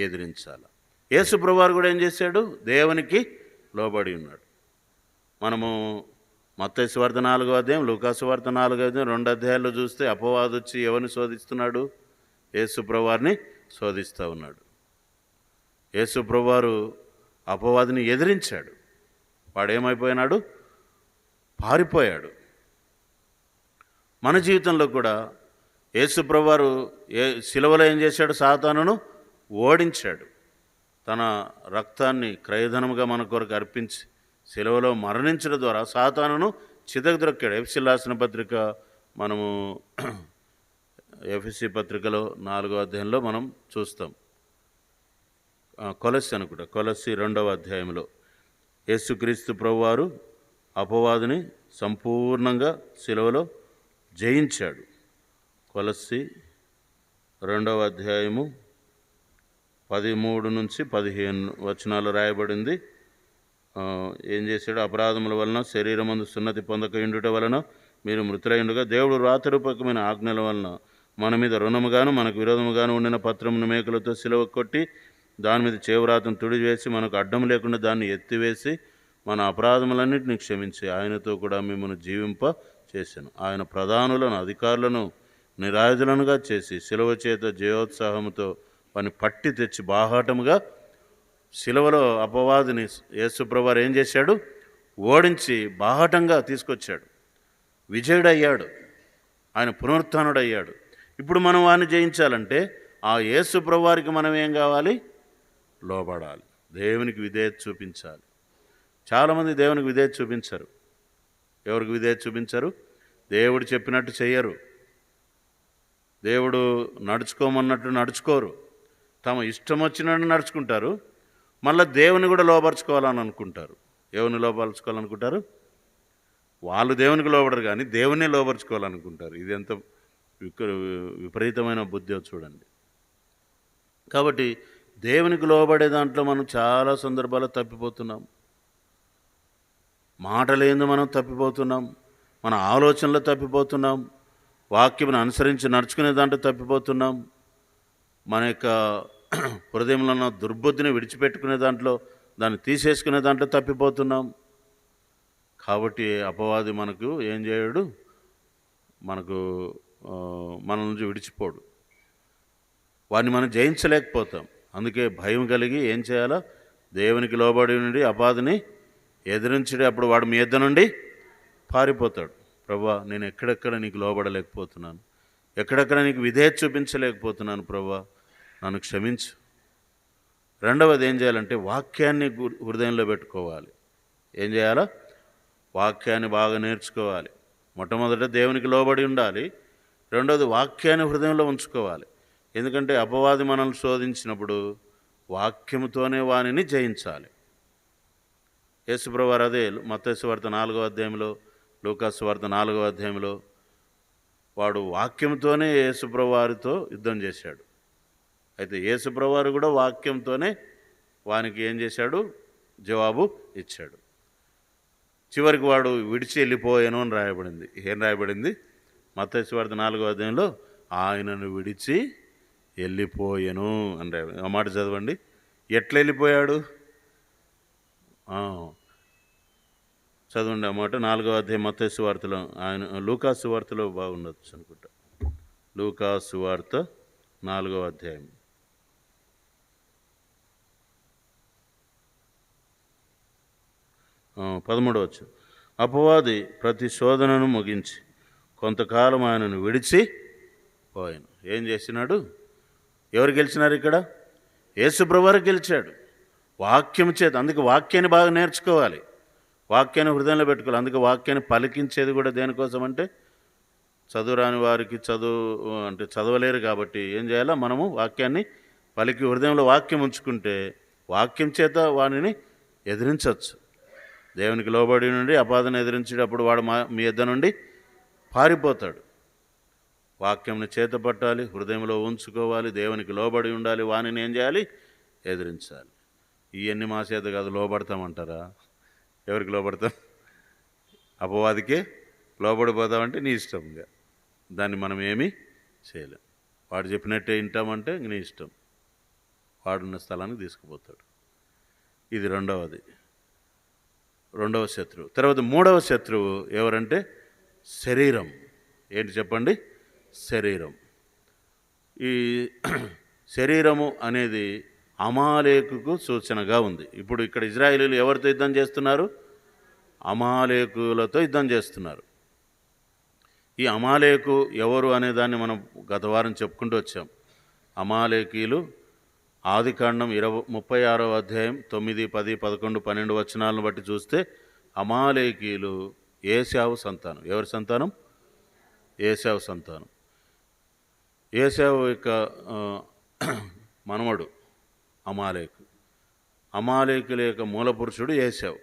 [SPEAKER 1] ఎదిరించాలా. యేసు ప్రభువారు కూడా ఏం చేశాడు? దేవునికి లోబడి ఉన్నాడు. మనము మత్తయి సువార్త 4:4, లూకాసు సువార్త 4:5, 2 అధ్యాయాల్లో చూస్తే అపవాది వచ్చి ఎవరిని శోధిస్తున్నాడు? యేసు ప్రభువారిని శోధిస్తూ ఉన్నాడు. యేసు ప్రభువారు అపవాదిని ఎదిరించాడు. వాడేమైపోయినాడు? పారిపోయాడు. మన జీవితంలో కూడా యేసు ప్రభువారు శిలువలో ఏం చేశాడు? సాతానును ఓడించాడు. తన రక్తాన్ని క్రయధనముగా మన కొరకు అర్పించి శిలువలో మరణించడం ద్వారా సాతానును చితకద్రొక్కాడు. ఎఫెసీయులకు రాసిన పత్రిక మనము ఎఫెసీ పత్రికలో 4వ అధ్యాయంలో మనం చూస్తాం. కొలస్సీ 2వ అధ్యాయంలో యేసుక్రీస్తు ప్రభువారు అపవాదిని సంపూర్ణంగా శిలువలో జయించాడు. కొలస్సీ 2వ అధ్యాయము 13 నుంచి 15 రాయబడింది. ఏం చేశాడు? అపరాధముల వలన శరీరమందు సున్నతి పొందక ఉండుట వలన మీరు మృతులైండుగా దేవుడు రాతరూపకమైన ఆజ్ఞల వలన మన మీద రుణముగాను మనకు విరోధముగాను ఉండిన పత్రమును మేకులతో సిలువ కొట్టి దాని మీద చేవ్రాతను తుడివేసి మనకు అడ్డం లేకుండా దాన్ని ఎత్తివేసి మన అపరాధములన్నింటినీ క్షమించి ఆయనతో కూడా మిమ్మల్ని జీవింప చేశాను. ఆయన ప్రధానులను అధికారులను నిరాయుధులనుగా చేసి సిలువ చేత జయోత్సాహముతో వాని పట్టి తెచ్చి బాహాటముగా సిలువలో అపవాదిని యేసుప్రభువారు ఏం చేశాడు? ఓడించి బాహాటంగా తీసుకొచ్చాడు. విజయుడయ్యాడు. ఆయన పునరుత్థానుడయ్యాడు. ఇప్పుడు మనం వారిని జయించాలంటే ఆ యేసుప్రభువారికి మనం ఏం కావాలి? లోబడాలి. దేవునికి విధేయత చూపించాలి. చాలామంది దేవునికి విధేయత చూపించరు. ఎవరికి విధేయత చూపించరు? దేవుడు చెప్పినట్టు చెయ్యరు. దేవుడు నడుచుకోమన్నట్టు నడుచుకోరు. తమ ఇష్టం వచ్చినట్టు నడుచుకుంటారు. మళ్ళీ దేవుని కూడా లోపరుచుకోవాలని అనుకుంటారు. ఎవరిని లోపరుచుకోవాలనుకుంటారు? వాళ్ళు దేవునికి లోబడరు కానీ దేవుణ్ణి లోపరుచుకోవాలనుకుంటారు. ఇది ఎంత విపరీతమైన బుద్ధి చూడండి. కాబట్టి దేవునికి లోబడే దాంట్లో మనం చాలా సందర్భాల్లో తప్పిపోతున్నాం. మాటలేందు మనం తప్పిపోతున్నాం. మన ఆలోచనలో తప్పిపోతున్నాం. వాక్యమును అనుసరించి నడుచుకునే దాంట్లో తప్పిపోతున్నాం. మన యొక్క హృదయంలో ఉన్న దుర్బుద్ధిని విడిచిపెట్టుకునే దాంట్లో, దాన్ని తీసేసుకునే దాంట్లో తప్పిపోతున్నాం. కాబట్టి అపవాది మనకు ఏం చేయడు? మన నుంచి విడిచిపోడు. వాడిని మనం జయించలేకపోతాం. అందుకే భయం కలిగి ఏం చేయాలా? దేవునికి లోబడి నుండి అపవాదిని ఎదిరించడే. అప్పుడు వాడు మీ యొద్ద నుండి పారిపోతాడు. ప్రభువా, నేను ఎక్కడెక్కడ నీకు లోబడలేకపోతున్నాను, ఎక్కడెక్కడ నీకు విధేయత చూపించలేకపోతున్నాను, ప్రభువా నన్ను క్షమించు. రెండవది ఏం చేయాలంటే వాక్యాన్ని హృదయంలో పెట్టుకోవాలి. ఏం చేయాలా? వాక్యాన్ని బాగా నేర్చుకోవాలి. మొట్టమొదట దేవునికి లోబడి ఉండాలి. రెండవది వాక్యాన్ని హృదయంలో ఉంచుకోవాలి. ఎందుకంటే అపవాది మనల్ని శోధించినప్పుడు వాక్యముతోనే వానిని జయించాలి. యేసుప్రభువారు అదే మత్తయి సువార్త 4వ అధ్యాయంలో, లూకాసు సువార్త 4వ అధ్యాయంలో వాడు వాక్యంతోనే యేసుప్రభువారితో యుద్ధం చేశాడు. అయితే యేసుప్రభువారు కూడా వాక్యంతోనే వానికి ఏం చేశాడు? జవాబు ఇచ్చాడు. చివరికి వాడు విడిచి వెళ్ళిపోయాను అని రాయబడింది. ఏం రాయబడింది? మత్తయి సువార్త 4వ అధ్యాయంలో ఆయనను విడిచి వెళ్ళిపోయాను అని రాయబడింది. ఆ మాట చదవండి. ఎట్లా వెళ్ళిపోయాడు? చదవండి ఆ మాట. 4వ అధ్యాయం మత్తయి సువార్తలో, ఆయన లూకాసు సువార్తలో బాగుండొచ్చు అనుకుంటా. లూకాసు సువార్త 4వ అధ్యాయం 13వ వచనం. అపవాది ప్రతి శోధనను ముగించి కొంతకాలం ఆయనను విడిచి పోయాను. ఏం చేసినాడు? ఎవరు గెలిచినారు ఇక్కడ? యేసుప్రభువారు గెలిచాడు వాక్యం చేత. అందుకే వాక్యాన్ని బాగా నేర్చుకోవాలి. వాక్యాన్ని హృదయంలో పెట్టుకోవాలి. అందుకే వాక్యాన్ని పలికించేది కూడా దేనికోసం అంటే చదువురాని వారికి చదవలేరు కాబట్టి ఏం చేయాలా? మనము వాక్యాన్ని పలికి హృదయంలో వాక్యం ఉంచుకుంటే వాక్యం చేత వాడిని ఎదిరించవచ్చు. దేవునికి లోబడి నుండి అపాదన ఎదిరించేటప్పుడు వాడు మీ యొద్ద నుండి పారిపోతాడు. వాక్యంని చేత పట్టాలి, హృదయంలో ఉంచుకోవాలి, దేవునికి లోబడి ఉండాలి. వానిని ఏం చేయాలి? ఎదిరించాలి. ఇవన్నీ మా చేత కాదు. లోబడతామంటారా? ఎవరికి లోబడతాం? అపవాదికే లోబడిపోతామంటే నీ ఇష్టంగా. దాన్ని మనం ఏమీ చేయలేం. వాడు చెప్పినట్టే వింటామంటే నీ ఇష్టం. వాడున్న స్థలానికి తీసుకుపోతాడు. ఇది రెండవ శత్రువు. తర్వాత మూడవ శత్రువు ఎవరంటే శరీరం. ఏంటి చెప్పండి? శరీరం. ఈ శరీరము అనేది అమాలేకుకు సూచనగా ఉంది. ఇప్పుడు ఇక్కడ ఇజ్రాయేలీలు ఎవరితో యుద్ధం చేస్తున్నారు? అమాలేకులతో యుద్ధం చేస్తున్నారు. ఈ అమాలేకు ఎవరు అనేదాన్ని మనం గత వారం చెప్పుకుంటూ వచ్చాం. అమాలేకీలు ఆదికాండం 36వ అధ్యాయం 9, 10, 11, 12 వచనాలను బట్టి చూస్తే అమాలేకీలు ఏశావు సంతానం. ఎవరి సంతానం? ఏశావు సంతానం. ఏశావు యొక్క మనవడు అమాలేకు. అమాలేకుల యొక్క మూలపురుషుడు ఏశావు.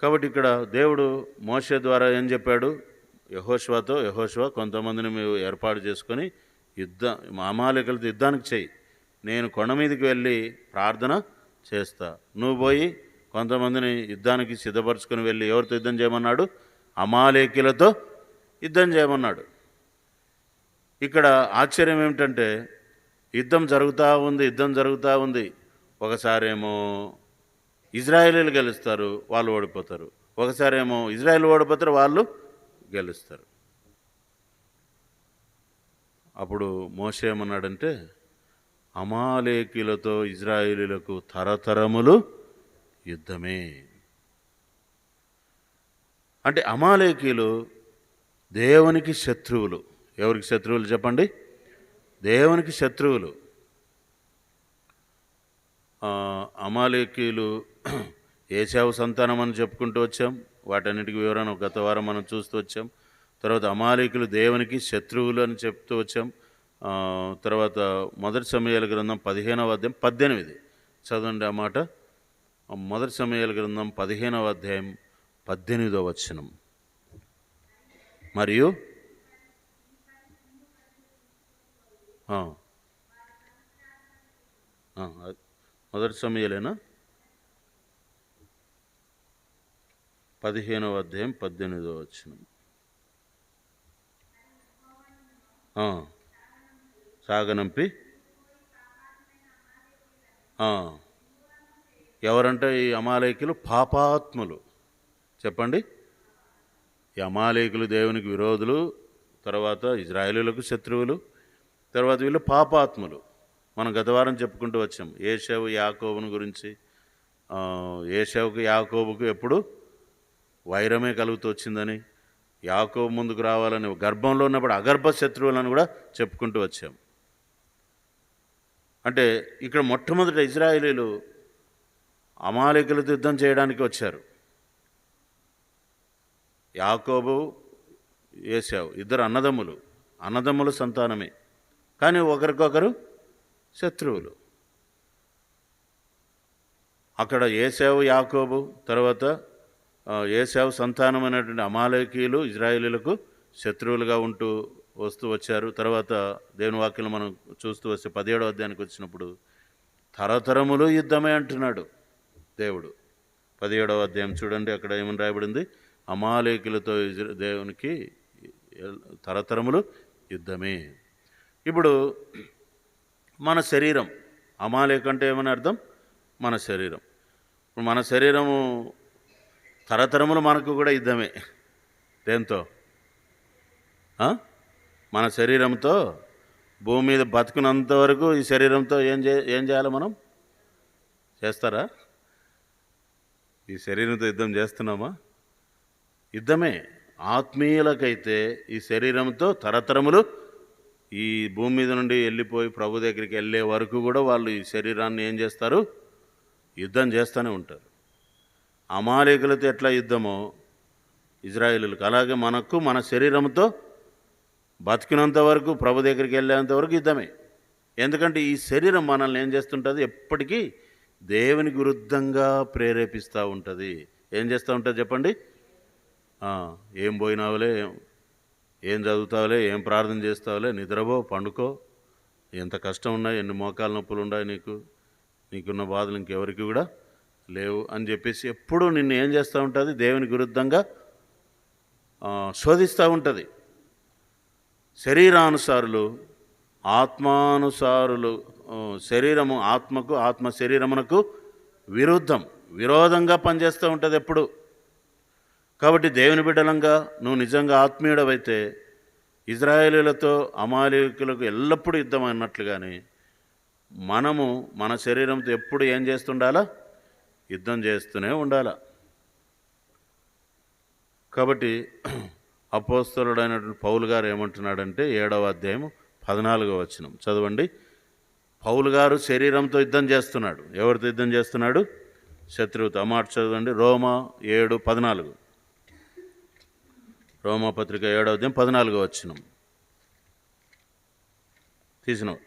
[SPEAKER 1] కాబట్టి ఇక్కడ దేవుడు మోషే ద్వారా ఏం చెప్పాడు? యెహోషువ కొంతమందిని మీరు ఏర్పాటు చేసుకొని అమాలేకులతో యుద్ధానికి చెయ్యి. నేను కొండ మీదకి వెళ్ళి ప్రార్థన చేస్తా. నువ్వు పోయి కొంతమందిని యుద్ధానికి సిద్ధపరచుకొని వెళ్ళి ఎవరితో యుద్ధం చేయమన్నాడు? అమాలేకులతో యుద్ధం చేయమన్నాడు. ఇక్కడ ఆశ్చర్యం ఏమిటంటే యుద్ధం జరుగుతూ ఉంది. ఒకసారేమో ఇజ్రాయేలీలు గెలుస్తారు, వాళ్ళు ఓడిపోతారు. ఒకసారేమో ఇజ్రాయేల్ ఓడిపోతారు, వాళ్ళు గెలుస్తారు. అప్పుడు మోషే ఏమన్నాడంటే, అమాలేకీలతో ఇజ్రాయేలీలకు తరతరములు యుద్ధమే. అంటే అమాలేకీలు దేవునికి శత్రువులు. ఎవరికి శత్రువులు చెప్పండి? దేవునికి శత్రువులు. అమాలేకీలు ఏశావు సంతానం అని చెప్పుకుంటూ వచ్చాం. వాటన్నిటికి వివరణ గత వారం మనం చూస్తూ వచ్చాం. తర్వాత అమాలేకీలు దేవునికి శత్రువులు అని చెప్తూ వచ్చాం. తర్వాత మొదటి సమూయేలు గ్రంథం 15వ అధ్యాయం 18 చదవండి ఆ మాట. మొదటి సమూయేలు గ్రంథం 15వ అధ్యాయం 18వ వచనం. మరియు మొదటి సమూయేలేనా? 15వ అధ్యాయం 18వ వచనం. సాగనంపి ఎవరంటే ఈ అమాలేకులు పాపాత్ములు. చెప్పండి. ఈ అమాలేకులు దేవునికి విరోధులు, తర్వాత ఇజ్రాయేలీలకు శత్రువులు, తర్వాత వీళ్ళు పాపాత్ములు. మనం గత వారం చెప్పుకుంటూ వచ్చాం ఏశావు యాకోబుని గురించి. ఏశావుకు యాకోబుకు ఎప్పుడు వైరమే కలుగుతూ వచ్చిందని, యాకోబు ముందుకు రావాలని గర్భంలో ఉన్నప్పుడు అగర్భ శత్రువులను కూడా చెప్పుకుంటూ వచ్చాం. అంటే ఇక్కడ మొట్టమొదట ఇజ్రాయేలీలు అమాలేకులతో యుద్ధం చేయడానికి వచ్చారు. యాకోబు ఏశావు ఇద్దరు అన్నదమ్ముల సంతానమే, కానీ ఒకరికొకరు శత్రువులు. అక్కడ ఏశావు యాకోబు, తర్వాత ఏశావు సంతానం అనేటువంటి అమాలేకీలు ఇజ్రాయేలీలకు శత్రువులుగా ఉంటూ వస్తూ వచ్చారు. తర్వాత దేవుని వాక్యం మనం చూస్తూ వస్తే 17వ అధ్యాయానికి వచ్చినప్పుడు తరతరములు యుద్ధమే అంటున్నాడు దేవుడు. 17వ అధ్యాయం చూడండి, అక్కడ ఏమని రాయబడింది? అమాలేకులతో దేవునికి తరతరములు యుద్ధమే. ఇప్పుడు మన శరీరం, అమాలేకు అంటే ఏమని అర్థం? మన శరీరం. ఇప్పుడు మన శరీరము తరతరములు మనకు కూడా యుద్ధమే. దేంతో? మన శరీరంతో భూమి మీద బతుకున్నంత వరకు ఈ శరీరంతో ఏం చేయాలి? మనం చేస్తారా? ఈ శరీరంతో యుద్ధం చేస్తున్నామా? యుద్ధమే. ఆత్మీయులకైతే ఈ శరీరంతో తరతరములు ఈ భూమి మీద నుండి వెళ్ళిపోయి ప్రభు దగ్గరికి వెళ్ళే వరకు కూడా వాళ్ళు ఈ శరీరాన్ని ఏం చేస్తారు? యుద్ధం చేస్తూనే ఉంటారు. అమాలేకులతో ఎట్లా యుద్ధమో ఇజ్రాయేలులకు, అలాగే మనకు మన శరీరంతో బతికినంత వరకు ప్రభు దగ్గరికి వెళ్ళేంత వరకు యుద్ధమే. ఎందుకంటే ఈ శరీరం మనల్ని ఏం చేస్తుంటుంది? ఎప్పటికీ దేవునికి విరుద్ధంగా ప్రేరేపిస్తూ ఉంటుంది. ఏం చేస్తూ ఉంటుంది చెప్పండి? ఏం పోయినావులే, ఏం చదువుతావులే, ఏం ప్రార్థన చేస్తావులే, నిద్రపో, పండుకో, ఎంత కష్టం ఉన్నాయి, ఎన్ని మోకాలు నొప్పులు ఉన్నాయి నీకున్న బాధలు ఇంకెవరికి కూడా లేవు అని చెప్పేసి ఎప్పుడూ నిన్ను ఏం చేస్తూ ఉంటుంది? దేవునికి విరుద్ధంగా శోధిస్తూ ఉంటుంది. శరీరానుసారులు ఆత్మానుసారులు, శరీరము ఆత్మకు, ఆత్మ శరీరమునకు విరోధంగా పనిచేస్తూ ఉంటుంది ఎప్పుడు. కాబట్టి దేవుని బిడ్డలంగా నువ్వు నిజంగా ఆత్మీయుడవైతే ఇజ్రాయేలీలతో అమాలేకులకు ఎల్లప్పుడూ యుద్ధం అన్నట్లుగానే మనము మన శరీరంతో ఎప్పుడు ఏం చేస్తుండాలా? యుద్ధం చేస్తూనే ఉండాలా. కాబట్టి అపోస్తలుడైనటువంటి పౌలు గారు ఏమంటున్నాడంటే 7వ అధ్యాయం 14వ వచనం చదవండి. పౌలు గారు శరీరంతో యుద్ధం చేస్తున్నాడు. ఎవరితో యుద్ధం చేస్తున్నాడు? శత్రువుతో. ఆ మాట చదవండి. రోమా 7:14. రోమా పత్రిక 7వ అధ్యాయం 14వ వచనం తీసినావు.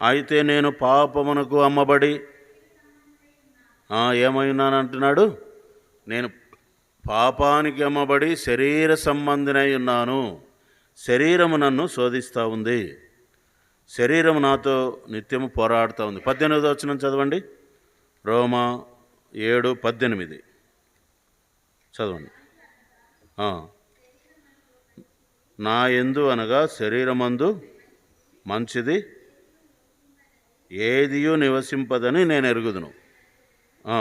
[SPEAKER 1] అయితే నేను పాపమునకు అమ్మబడి ఏమైనానంటున్నాడు? నేను పాపానికి అమ్మబడి శరీర సంబంధినై ఉన్నాను. శరీరము నన్ను శోధిస్తూ ఉంది, శరీరము నాతో నిత్యము పోరాడుతూ ఉంది. 18వ వచనం చదవండి. రోమా 7:18. చదవండి. ఆ. నా యందు అనగా శరీరమందు మంచిది ఏదియూ నివసింపదని నేను ఎరుగుదును. ఆ,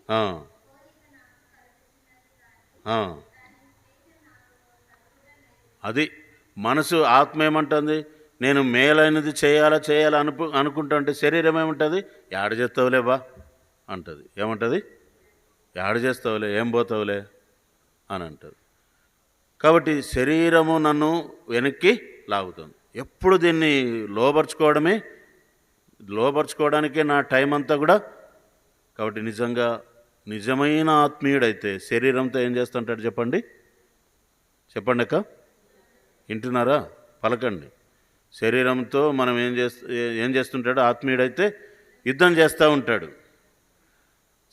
[SPEAKER 1] ఆ, ఆ. అది మనసు ఆత్మ ఏమంటుంది? నేను మేలైనది చేయాలా అనుకుంటుంటే శరీరం ఏముంటుంది? యాడ చేస్తావులే బా అంటుంది. ఏమంటుంది? యాడ చేస్తావులే, ఏం పోతావులే అని అంటుంది. కాబట్టి శరీరము నన్ను వెనక్కి లాగుతుంది. ఎప్పుడు దీన్ని లోపరుచుకోవడానికే నా టైం అంతా కూడా. కాబట్టి నిజమైన ఆత్మీయుడైతే శరీరంతో ఏం చేస్తుంటాడు చెప్పండి అక్క, వింటున్నారా? పలకండి. శరీరంతో మనం ఏం చేస్తుంటాడు? ఆత్మీయుడైతే యుద్ధం చేస్తూ ఉంటాడు.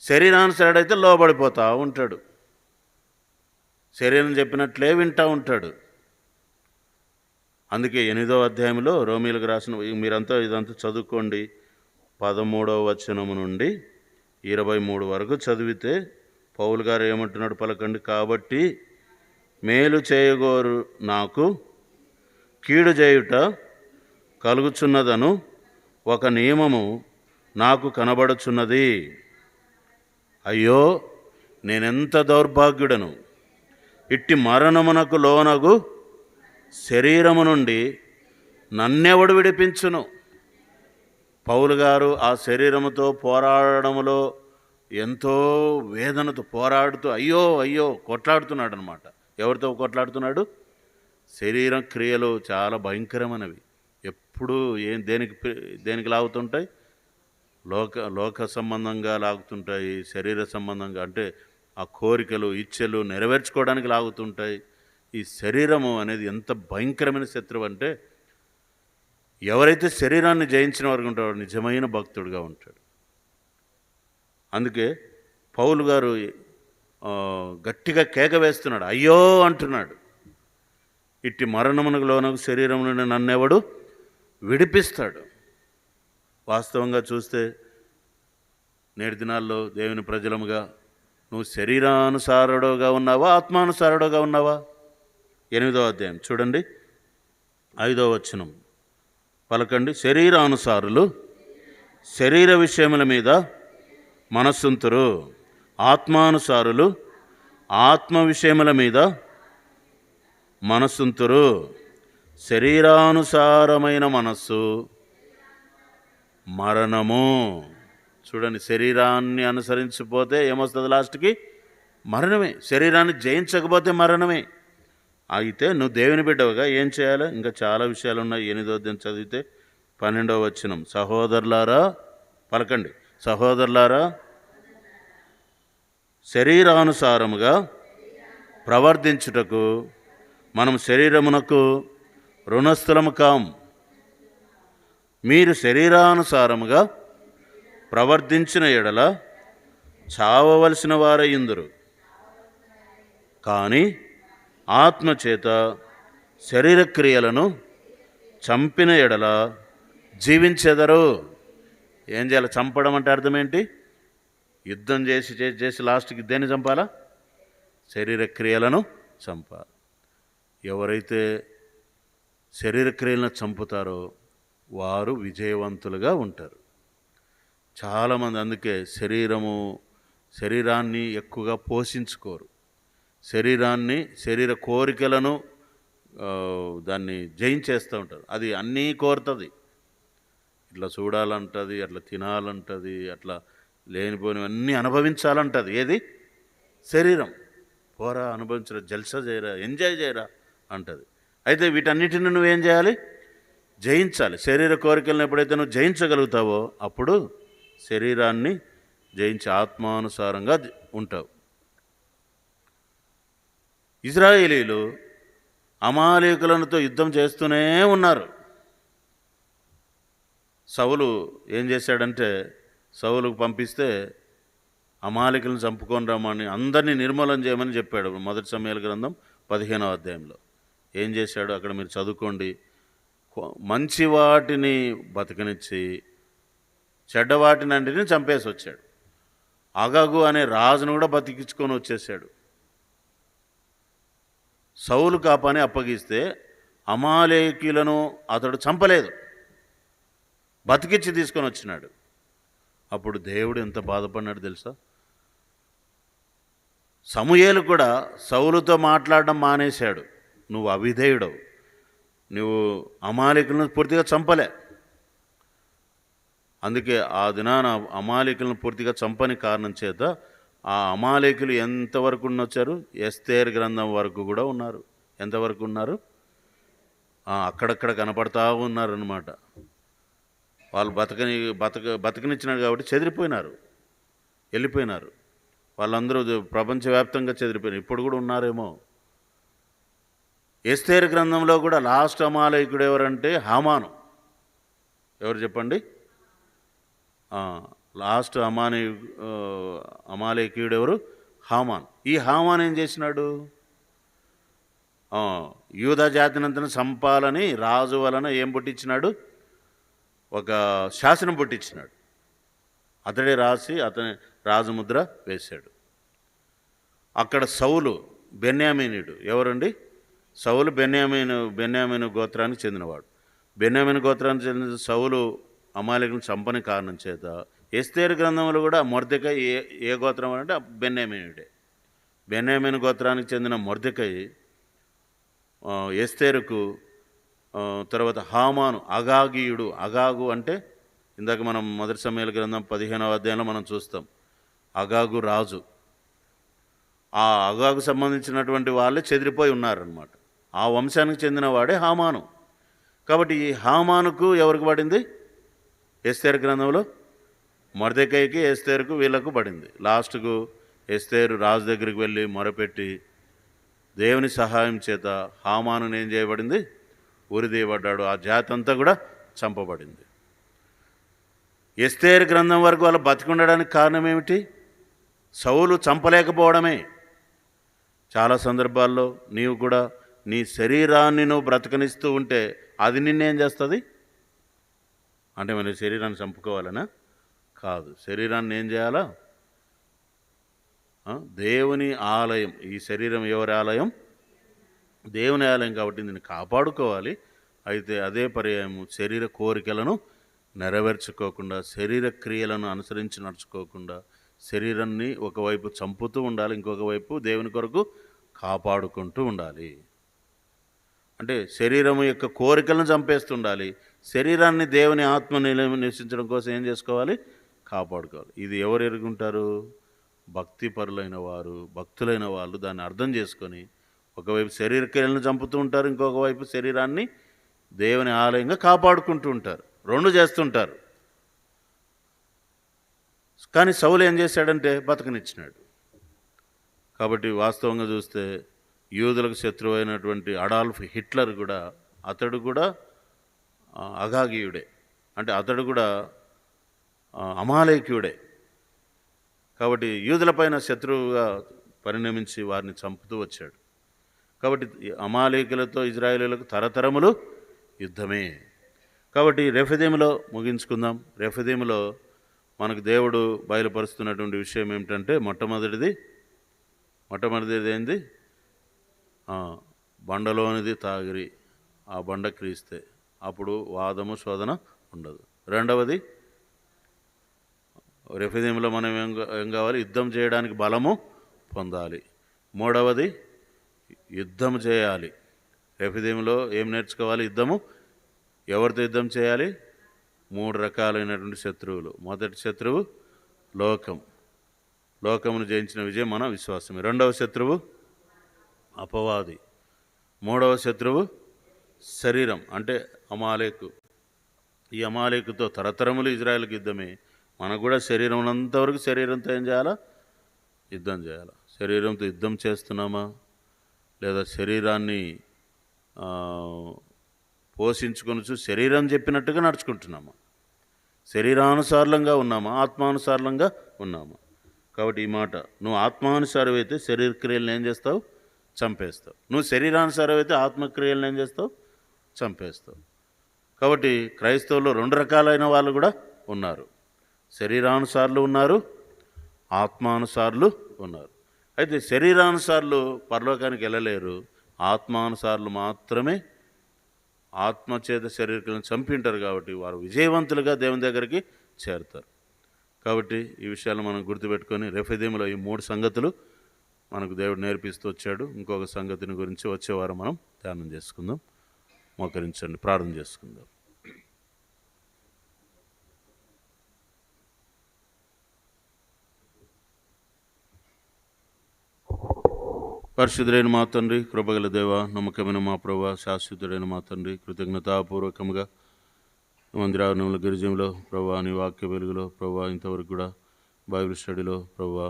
[SPEAKER 1] శరీరానుసరుడైతే లోబడిపోతూ ఉంటాడు. శరీరం చెప్పినట్లే వింటూ ఉంటాడు. అందుకే 8వ అధ్యాయంలో రోమీలకు రాసిన, మీరంతా ఇదంతా చదువుకోండి, 13వ వచనము నుండి 23 వరకు చదివితే పౌలు గారు ఏమంటున్నాడు పలకండి. కాబట్టి మేలు చేయగోరు నాకు కీడు చేయుట కలుగుచున్నదను ఒక నియమము నాకు కనబడుచున్నది. అయ్యో, నేనెంత దౌర్భాగ్యుడను! ఇట్టి మరణమునకు లోనగు శరీరము నుండి నన్నెవడు విడిపించును? పౌలు గారు ఆ శరీరముతో పోరాడములో ఎంతో వేదనతో పోరాడుతూ అయ్యో కొట్లాడుతున్నాడు అనమాట. ఎవరితో కొట్లాడుతున్నాడు? శరీరం క్రియలు చాలా భయంకరమైనవి. ఎప్పుడూ దేనికి లాగుతుంటాయి? లోక సంబంధంగా లాగుతుంటాయి. శరీర సంబంధంగా అంటే ఆ కోరికలు ఇచ్ఛలు నెరవేర్చుకోవడానికి లాగుతుంటాయి. ఈ శరీరము అనేది ఎంత భయంకరమైన శత్రువు అంటే, ఎవరైతే శరీరాన్ని జయించిన వారికి ఉంటాడో నిజమైన భక్తుడిగా ఉంటాడు. అందుకే పౌలు గారు గట్టిగా కేక వేస్తున్నాడు, అయ్యో అంటున్నాడు. ఇట్టి మరణమునకు లోనకు శరీరం నుండి నన్నెవడు విడిపిస్తాడు? వాస్తవంగా చూస్తే నేటి దినాల్లో దేవుని ప్రజలముగా నువ్వు శరీరానుసారుడుగా ఉన్నావా, ఆత్మానుసారుడుగా ఉన్నావా? 8వ అధ్యాయం చూడండి, 5వ వచనం పలకండి. శరీరానుసారులు శరీర విషయముల మీద మనస్సుంతురు, ఆత్మానుసారులు ఆత్మ విషయముల మీద మనస్సుంతురు. శరీరానుసారమైన మనస్సు మరణము. చూడండి, శరీరాన్ని అనుసరించకపోతే ఏమొస్తుంది? లాస్ట్కి మరణమే. శరీరాన్ని జయించకపోతే మరణమే. అయితే నువ్వు దేవుని బిడ్డవుగా ఏం చేయాలి? ఇంకా చాలా విషయాలు ఉన్నాయి. 8వ అధ్యాయం చదివితే 12వ వచనం, సహోదరులారా పలకండి, సహోదరులారా శరీరానుసారముగా ప్రవర్తించుటకు మనం శరీరమునకు రుణస్థలము కాం. మీరు శరీరానుసారముగా ప్రవర్తించిన ఎడల చావవలసిన వారయ్యుందురు. కానీ ఆత్మచేత శరీర క్రియలను చంపిన ఎడల జీవించెదరు. ఏం చేయాలి? చంపడం అంటే అర్థం ఏంటి? యుద్ధం చేసి లాస్ట్కి దేన్ని చంపాలా? శరీర క్రియలను చంపాలి. ఎవరైతే శరీర క్రియలను చంపుతారో వారు విజయవంతులుగా ఉంటారు. చాలామంది అందుకే శరీరాన్ని ఎక్కువగా పోషించుకోరు. శరీర కోరికలను దాన్ని జయించేస్తూ ఉంటారు. అది అన్నీ కోరుతుంది. ఇట్లా చూడాలంటుంది, అట్లా తినాలంటుంది, అట్లా లేనిపోనివన్నీ అనుభవించాలంటుంది. ఏది? శరీరం. పోరా, అనుభవించరా, జల్సా చేయరా, ఎంజాయ్ చేయరా అంటుంది. అయితే వీటన్నిటిని నువ్వేం చేయాలి? జయించాలి. శరీర కోరికలను ఎప్పుడైతే నువ్వు జయించగలుగుతావో అప్పుడు శరీరాన్ని జయించి ఆత్మానుసారంగా ఉంటావు. ఇశ్రాయేలీలు అమాలేకులతో యుద్ధం చేస్తూనే ఉన్నారు. సౌలు ఏం చేశాడంటే, సౌలుకు పంపిస్తే అమాలేకులను చంపుకొని రమ్మని, అందరినీ నిర్మూలన చేయమని చెప్పాడు. 1 సమూయేలు గ్రంథం 15వ అధ్యాయంలో ఏం చేశాడు అక్కడ మీరు చదువుకోండి. మంచి వాటిని బతకనిచ్చి చెడ్డవాటినంటిని చంపేసి వచ్చాడు. అగగు అనే రాజును కూడా బతికించుకొని వచ్చేసాడు. సౌలుకు ఆ పని అప్పగిస్తే అమాలేకీయులను అతడు చంపలేదు, బతికించి తీసుకొని వచ్చినాడు. అప్పుడు దేవుడు ఎంత బాధపడినాడు తెలుసా? సమూయేలు కూడా సౌలుతో మాట్లాడడం మానేశాడు. నువ్వు అవిధేయుడవు, నువ్వు అమాలేకులను పూర్తిగా చంపలే. అందుకే ఆ దినాన అమాలేకులను పూర్తిగా చంపని కారణం చేత ఆ అమాలేకులు ఎంతవరకు వచ్చారు? ఎస్తేరు గ్రంథం వరకు కూడా ఉన్నారు. ఎంతవరకు ఉన్నారు? అక్కడక్కడ కనపడతా ఉన్నారు అన్నమాట. వాళ్ళు బతకనిచ్చినారు కాబట్టి చెదిరిపోయినారు, వెళ్ళిపోయినారు. వాళ్ళందరూ ప్రపంచవ్యాప్తంగా చెదిరిపోయినారు. ఇప్పుడు కూడా ఉన్నారేమో. ఎస్తేరు గ్రంథంలో కూడా లాస్ట్ అమాలేకుడు ఎవరంటే హామాను. ఎవరు చెప్పండి? లాస్ట్ అమాలేకీయుడు ఎవరు? హామాన్. ఈ హామాన్ ఏం చేసినాడు? యూదా జాతినంతను చంపాలని రాజు వలన ఏం పుట్టించినాడు? ఒక శాసనం పుట్టించినాడు. అతడే రాసి అతని రాజముద్ర వేశాడు. అక్కడ సౌలు బెన్యామీనుడు. ఎవరండి? సౌలు బెన్యామీను గోత్రానికి చెందినవాడు. బెన్యామీను గోత్రానికి చెందిన సౌలు అమాలేకులను చంపని కారణం చేత ఎస్తేరు గ్రంథంలో కూడా మొర్దెకై ఏ గోత్రం అంటే బెన్యామీనుడే. బెన్యామీను గోత్రానికి చెందిన మొర్దెకై ఎస్తేరుకు, తర్వాత హామాను అగాగీయుడు. అగాగు అంటే ఇందాక మనం మొదటి సమయాల గ్రంథం 15వ అధ్యాయంలో మనం చూస్తాం. అగాగు రాజు. ఆ అగాగు సంబంధించినటువంటి వాళ్ళే చెదిరిపోయి ఉన్నారనమాట. ఆ వంశానికి చెందిన వాడే హామాను. కాబట్టి ఈ హామానుకు ఎవరికి పడింది? ఎస్తేరు గ్రంథంలో మొర్దెకైకి, ఎస్తేరుకు, వీళ్ళకు పడింది. లాస్ట్కు ఎస్తేరు రాజు దగ్గరికి వెళ్ళి మొరపెట్టి దేవుని సహాయం చేత హామాను ఏం చేయబడింది? ఉరిదీయబడ్డాడు. ఆ జాతి అంతా కూడా చంపబడింది. ఎస్తేరు గ్రంథం వరకు వాళ్ళు బతికుండడానికి కారణం ఏమిటి? సౌలు చంపలేకపోవడమే. చాలా సందర్భాల్లో నీవు కూడా నీ శరీరాన్ని నువ్వు బ్రతకనిస్తూ ఉంటే అది నిన్నేం చేస్తుంది? అంటే మన శరీరాన్ని చంపుకోవాలనా? కాదు. శరీరాన్ని ఏం చేయాలా? దేవుని ఆలయం. ఈ శరీరం ఎవరి ఆలయం? దేవుని ఆలయం. కాబట్టి దీన్ని కాపాడుకోవాలి. అయితే అదే పర్యాయము శరీర కోరికలను నెరవేర్చుకోకుండా, శరీర క్రియలను అనుసరించి నడుచుకోకుండా శరీరాన్ని ఒకవైపు చంపుతూ ఉండాలి, ఇంకొక వైపు దేవుని కొరకు కాపాడుకుంటూ ఉండాలి. అంటే శరీరం యొక్క కోరికలను చంపేస్తుండాలి, శరీరాన్ని దేవుని ఆత్మ నివసించడం కోసం ఏం చేసుకోవాలి? కాపాడుకోవాలి. ఇది ఎవరు ఎరుగుంటారు? భక్తిపరులైన వారు, భక్తులైన వాళ్ళు దాన్ని అర్థం చేసుకొని ఒకవైపు శరీర క్రియలను చంపుతూ ఉంటారు, ఇంకొక వైపు శరీరాన్ని దేవుని ఆలయంగా కాపాడుకుంటూ ఉంటారు. రెండు చేస్తుంటారు. కానీ సౌలు ఏం చేశాడంటే బతకనిచ్చినాడు. కాబట్టి వాస్తవంగా చూస్తే యూదులకు శత్రువు అయినటువంటి అడాల్ఫ్ హిట్లర్ కూడా, అతడు కూడా అగాగీయుడే. అంటే అతడు కూడా అమాలేకీయుడే. కాబట్టి యూదులపైన శత్రువుగా పరిణమించి వారిని చంపుతూ వచ్చాడు. కాబట్టి అమాలేకులతో ఇజ్రాయేలీలకు తరతరములు యుద్ధమే. కాబట్టి రెఫెదీములో ముగించుకుందాం. రెఫెదీములో మనకు దేవుడు బయలుపరుస్తున్నటువంటి విషయం ఏమిటంటే మొట్టమొదటిది ఏంది? బండలోనిది తాగిరి, ఆ బండ క్రీస్తే, అప్పుడు వాదము శోధన ఉండదు. రెండవది రెఫెదీములో మనం ఏం కావాలి? యుద్ధం చేయడానికి బలము పొందాలి. మూడవది యుద్ధం చేయాలి. రెఫెదీములో ఏం నేర్చుకోవాలి? యుద్ధము. ఎవరితో యుద్ధం చేయాలి? 3 రకాలైనటువంటి శత్రువులు. మొదటి శత్రువు లోకం. లోకమును జయించిన విజయం మన విశ్వాసమే. రెండవ శత్రువు అపవాది. మూడవ శత్రువు శరీరం, అంటే అమాలేకు. ఈ అమాలేకుతో తరతరములు ఇజ్రాయేల్కి యుద్ధమే. మనకు కూడా శరీరం ఉన్నంతవరకు శరీరంతో ఏం చేయాలా? యుద్ధం చేయాలి. శరీరంతో యుద్ధం చేస్తున్నామా? లేదా శరీరాన్ని పోషించుకొనుచు శరీరం చెప్పినట్టుగా నడుచుకుంటున్నామా? శరీరానుసారంగా ఉన్నామా? ఆత్మానుసారంగా ఉన్నామా? కాబట్టి ఈ మాట, నువ్వు ఆత్మానుసారం అయితే శరీర క్రియలను ఏం చేస్తావు? చంపేస్తావు. నువ్వు శరీరానుసారం అయితే ఆత్మక్రియలను ఏం చేస్తావు? చంపేస్తావు. కాబట్టి క్రైస్తవుల్లో 2 రకాలైన వాళ్ళు కూడా ఉన్నారు. శరీరానుసారులు ఉన్నారు, ఆత్మానుసారులు ఉన్నారు. అయితే శరీరానుసారులు పరలోకానికి వెళ్ళలేరు. ఆత్మానుసారులు మాత్రమే ఆత్మచేత శరీరాలను చంపి ఉంటారు కాబట్టి వారు విజయవంతులుగా దేవుని దగ్గరికి చేరుతారు. కాబట్టి ఈ విషయాలు మనం గుర్తుపెట్టుకొని రెఫెదీములో ఈ 3 సంగతులు మనకు దేవుడు నేర్పిస్తూ వచ్చాడు. ఇంకొక సంగతిని గురించి వచ్చేవారం మనం ధ్యానం చేసుకుందాం. మోకరించండి, ప్రార్థన చేసుకుందాం. పరిశుద్ధుడైన మా తండ్రి, కృపగల దేవ, నమ్మకమైన మా ప్రభా, శాశ్వతుడైన మా తండ్రి, కృతజ్ఞతాపూర్వకంగా మందిరావరణంలో గిరిజంలో ప్రభా నీ వాక్య వెలుగులో ప్రభా ఇంతవరకు కూడా బైబిల్ స్టడీలో ప్రభా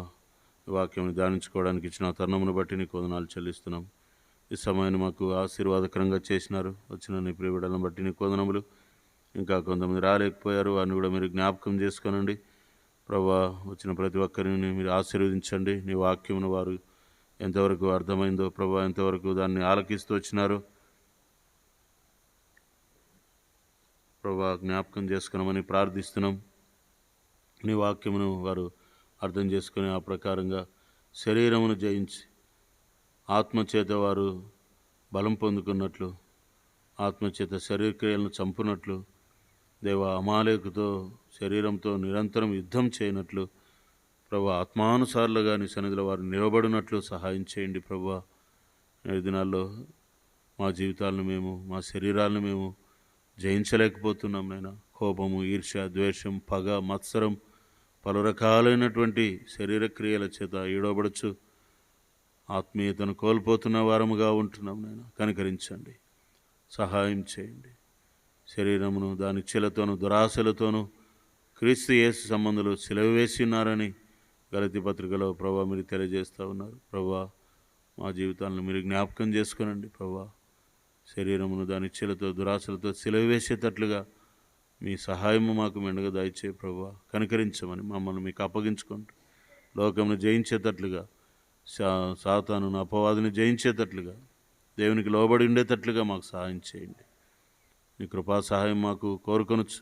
[SPEAKER 1] వాక్యం ధ్యానించుకోవడానికి ఇచ్చిన తరుణమును బట్టి నీకు వందనాలు చెల్లిస్తున్నాం. ఈ సమయాన్ని మాకు ఆశీర్వాదకరంగా చేసినారు. వచ్చిన నీ ప్రియ బిడ్డలను బట్టి నీకు వందనములు. ఇంకా కొంతమంది రాలేకపోయారు, వారిని కూడా మీరు జ్ఞాపకం చేసుకోనండి ప్రభా. వచ్చిన ప్రతి ఒక్కరిని మీరు ఆశీర్వదించండి. నీ వాక్యమును వారు ఎంతవరకు అర్థమైందో ప్రభా, ఎంతవరకు దాన్ని ఆలకిస్తూ వచ్చినారు ప్రభా, జ్ఞాపకం చేసుకున్నామని ప్రార్థిస్తున్నాం. నీ వాక్యమును వారు అర్థం చేసుకుని ఆ ప్రకారంగా శరీరమును జయించి ఆత్మచేత వారు బలం పొందుకున్నట్లు, ఆత్మచేత శరీరక్రియలను చంపునట్లు, దేవ అమాలేకుతో శరీరంతో నిరంతరం యుద్ధం చేయనట్లు ప్రభా, ఆత్మానుసారులుగా నీ సన్నిధిలో వారు నిలబడినట్లు సహాయం చేయండి ప్రభా. నేటి దినాల్లో మా జీవితాలను మేము, మా శరీరాలను మేము జయించలేకపోతున్నాం నాయన. కోపము, ఈర్ష్య, ద్వేషం, పగ, మత్సరం, పలు రకాలైనటువంటి శరీర క్రియల చేత ఈడబడచ్చు ఆత్మీయతను కోల్పోతున్న వారముగా ఉంటున్నాం నాయన. కనికరించండి, సహాయం చేయండి. శరీరమును దాని ఇచ్చలతోనూ దురాశలతోనూ క్రీస్తు యేసు సంబంధులు సిలువ వేసి ఉన్నారని గలతీ పత్రికలో ప్రభా మీరు తెలియజేస్తూ ఉన్నారు ప్రభా. మా జీవితాలను మీరు జ్ఞాపకం చేసుకునండి ప్రభా. శరీరమును దాని ఇచ్చలతో దురాశలతో సిలువ వేసేటట్లుగా మీ సహాయము మాకు మెండుగా దయచే ప్రభా. కనికరించమని మమ్మల్ని మీకు అప్పగించుకుంటూ లోకమును జయించేటట్లుగా, సాతానును అపవాదిని జయించేటట్లుగా, దేవునికి లోబడి ఉండేటట్లుగా మాకు సహాయం చేయండి. నీ కృపా సహాయం మాకు కోరుకొనొచ్చు.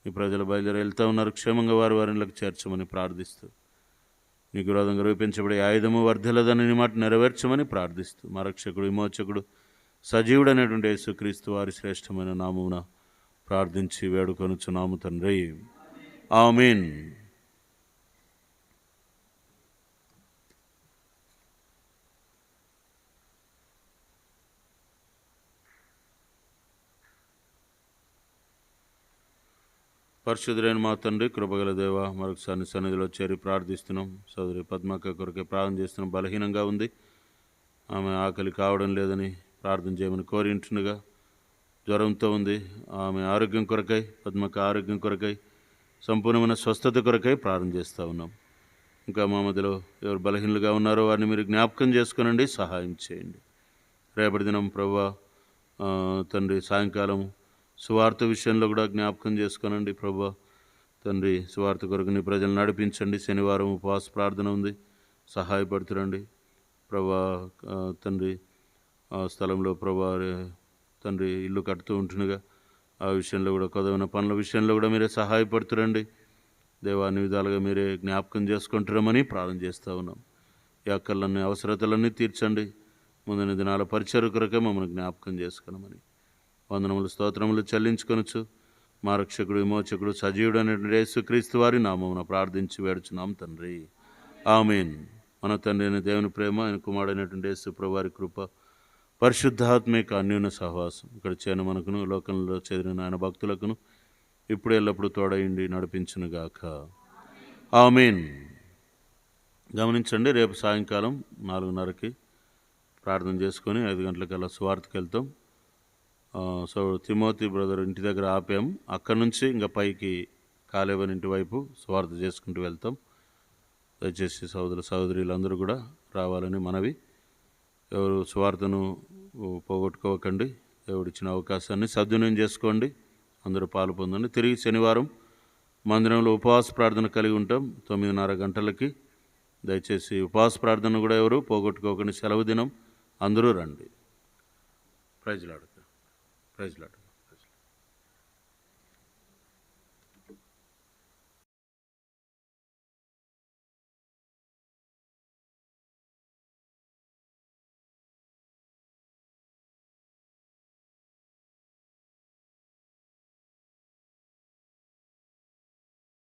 [SPEAKER 1] ఈ ప్రజలు బయలుదేరి వెళ్తూ ఉన్నారు, క్షేమంగా వారిలకు చేర్చమని ప్రార్థిస్తూ, నీకు విరోధంగా రూపించబడే ఆయుధము వర్ధిల్లదని నీ మాట నెరవేర్చమని ప్రార్థిస్తూ, మా రక్షకుడు విమోచకుడు సజీవుడు అనేటువంటి యేసుక్రీస్తు వారి శ్రేష్టమైన నామమున ప్రార్థించి వేడుకొనుచున్నాము తండ్రి. ఆమేన్. పరిశుద్ధుడైన మా తండ్రి, కృపగల దేవ, మరొకసారి సన్నిధిలో చేరి ప్రార్థిస్తున్నాం. సోదరి పద్మక్క కొరకే ప్రార్థన చేస్తున్నాం. బలహీనంగా ఉంది, ఆమె ఆకలి కావడం లేదని ప్రార్థన చేయమని కోరింటుండగా జ్వరంతో ఉంది. ఆమె ఆరోగ్యం కొరకై, పద్మక్క ఆరోగ్యం కొరకై, సంపూర్ణమైన స్వస్థత కొరకై ప్రార్థన చేస్తూ ఉన్నాం. ఇంకా మా మధ్యలో ఎవరు బలహీనులుగా ఉన్నారో వారిని మీరు జ్ఞాపకం చేసుకునండి, సహాయం చేయండి. రేపటి దినం ప్రభువా తండ్రి సాయంకాలం సువార్త విషయంలో కూడా జ్ఞాపకం చేసుకునండి ప్రభువా. తండ్రి సువార్త కొరకు నీ ప్రజలు నడిపించండి. శనివారం ఉపవాస ప్రార్థన ఉంది, సహాయపడుతురండి ప్రభువా. తండ్రి ఆ స్థలంలో ప్రభువా తండ్రి ఇల్లు కడుతూ ఉంటుండగా ఆ విషయంలో కూడా కొదవైన పనుల విషయంలో కూడా మీరే సహాయపడుతురండి దేవా. అన్ని విధాలుగా మీరే జ్ఞాపకం చేసుకుంటున్నామని ప్రార్థన చేస్తూ ఉన్నాం. ఈ అక్కర్లన్నీ అవసరతలన్నీ తీర్చండి. ముందున దినాల పరిచయ కొరకే మమ్మల్ని జ్ఞాపకం చేసుకున్నామని వందనములు స్తోత్రములు చెల్లించుకొనొచ్చు. మా రక్షకుడు విమోచకుడు సజీవుడు అనేటువంటి యేసుక్రీస్తు వారి నామమున ప్రార్థించి వేడుచున్నాం తండ్రి. ఆమేన్. మన తండ్రి అయిన దేవుని ప్రేమ, ఆయన కుమారుడైనటువంటి యేసు ప్రభువు వారి కృప, పరిశుద్ధాత్మిక అన్యోన్య సహవాసం ఇక్కడ చేరిన మనకును లోకంలో చేరిన ఆయన భక్తులకును ఇప్పుడు ఎల్లప్పుడూ తోడయిండి నడిపించునుగాక. ఆమేన్. గమనించండి, రేపు సాయంకాలం 4:30కి ప్రార్థన చేసుకొని 5 గంటలకల్లా సువార్తకి వెళ్తాం. సో తిమోతి బ్రదర్ ఇంటి దగ్గర ఆపాం. అక్కడి నుంచి ఇంకా పైకి కాలేవని ఇంటి వైపు సువార్త చేసుకుంటూ వెళ్తాం. దయచేసి సహోదరులందరూ కూడా రావాలని మనవి. ఎవరు సువార్తను పోగొట్టుకోకండి. దేవుడిచ్చిన అవకాశాన్ని సద్వినియోగం చేసుకోండి. అందరూ పాలు పొందండి. తిరిగి శనివారం మందిరంలో ఉపవాస ప్రార్థన కలిగి ఉంటాం 9:30 గంటలకి. దయచేసి ఉపవాస ప్రార్థన కూడా ఎవరు పోగొట్టుకోకండి. సెలవు దినం, అందరూ రండి. Praise lord.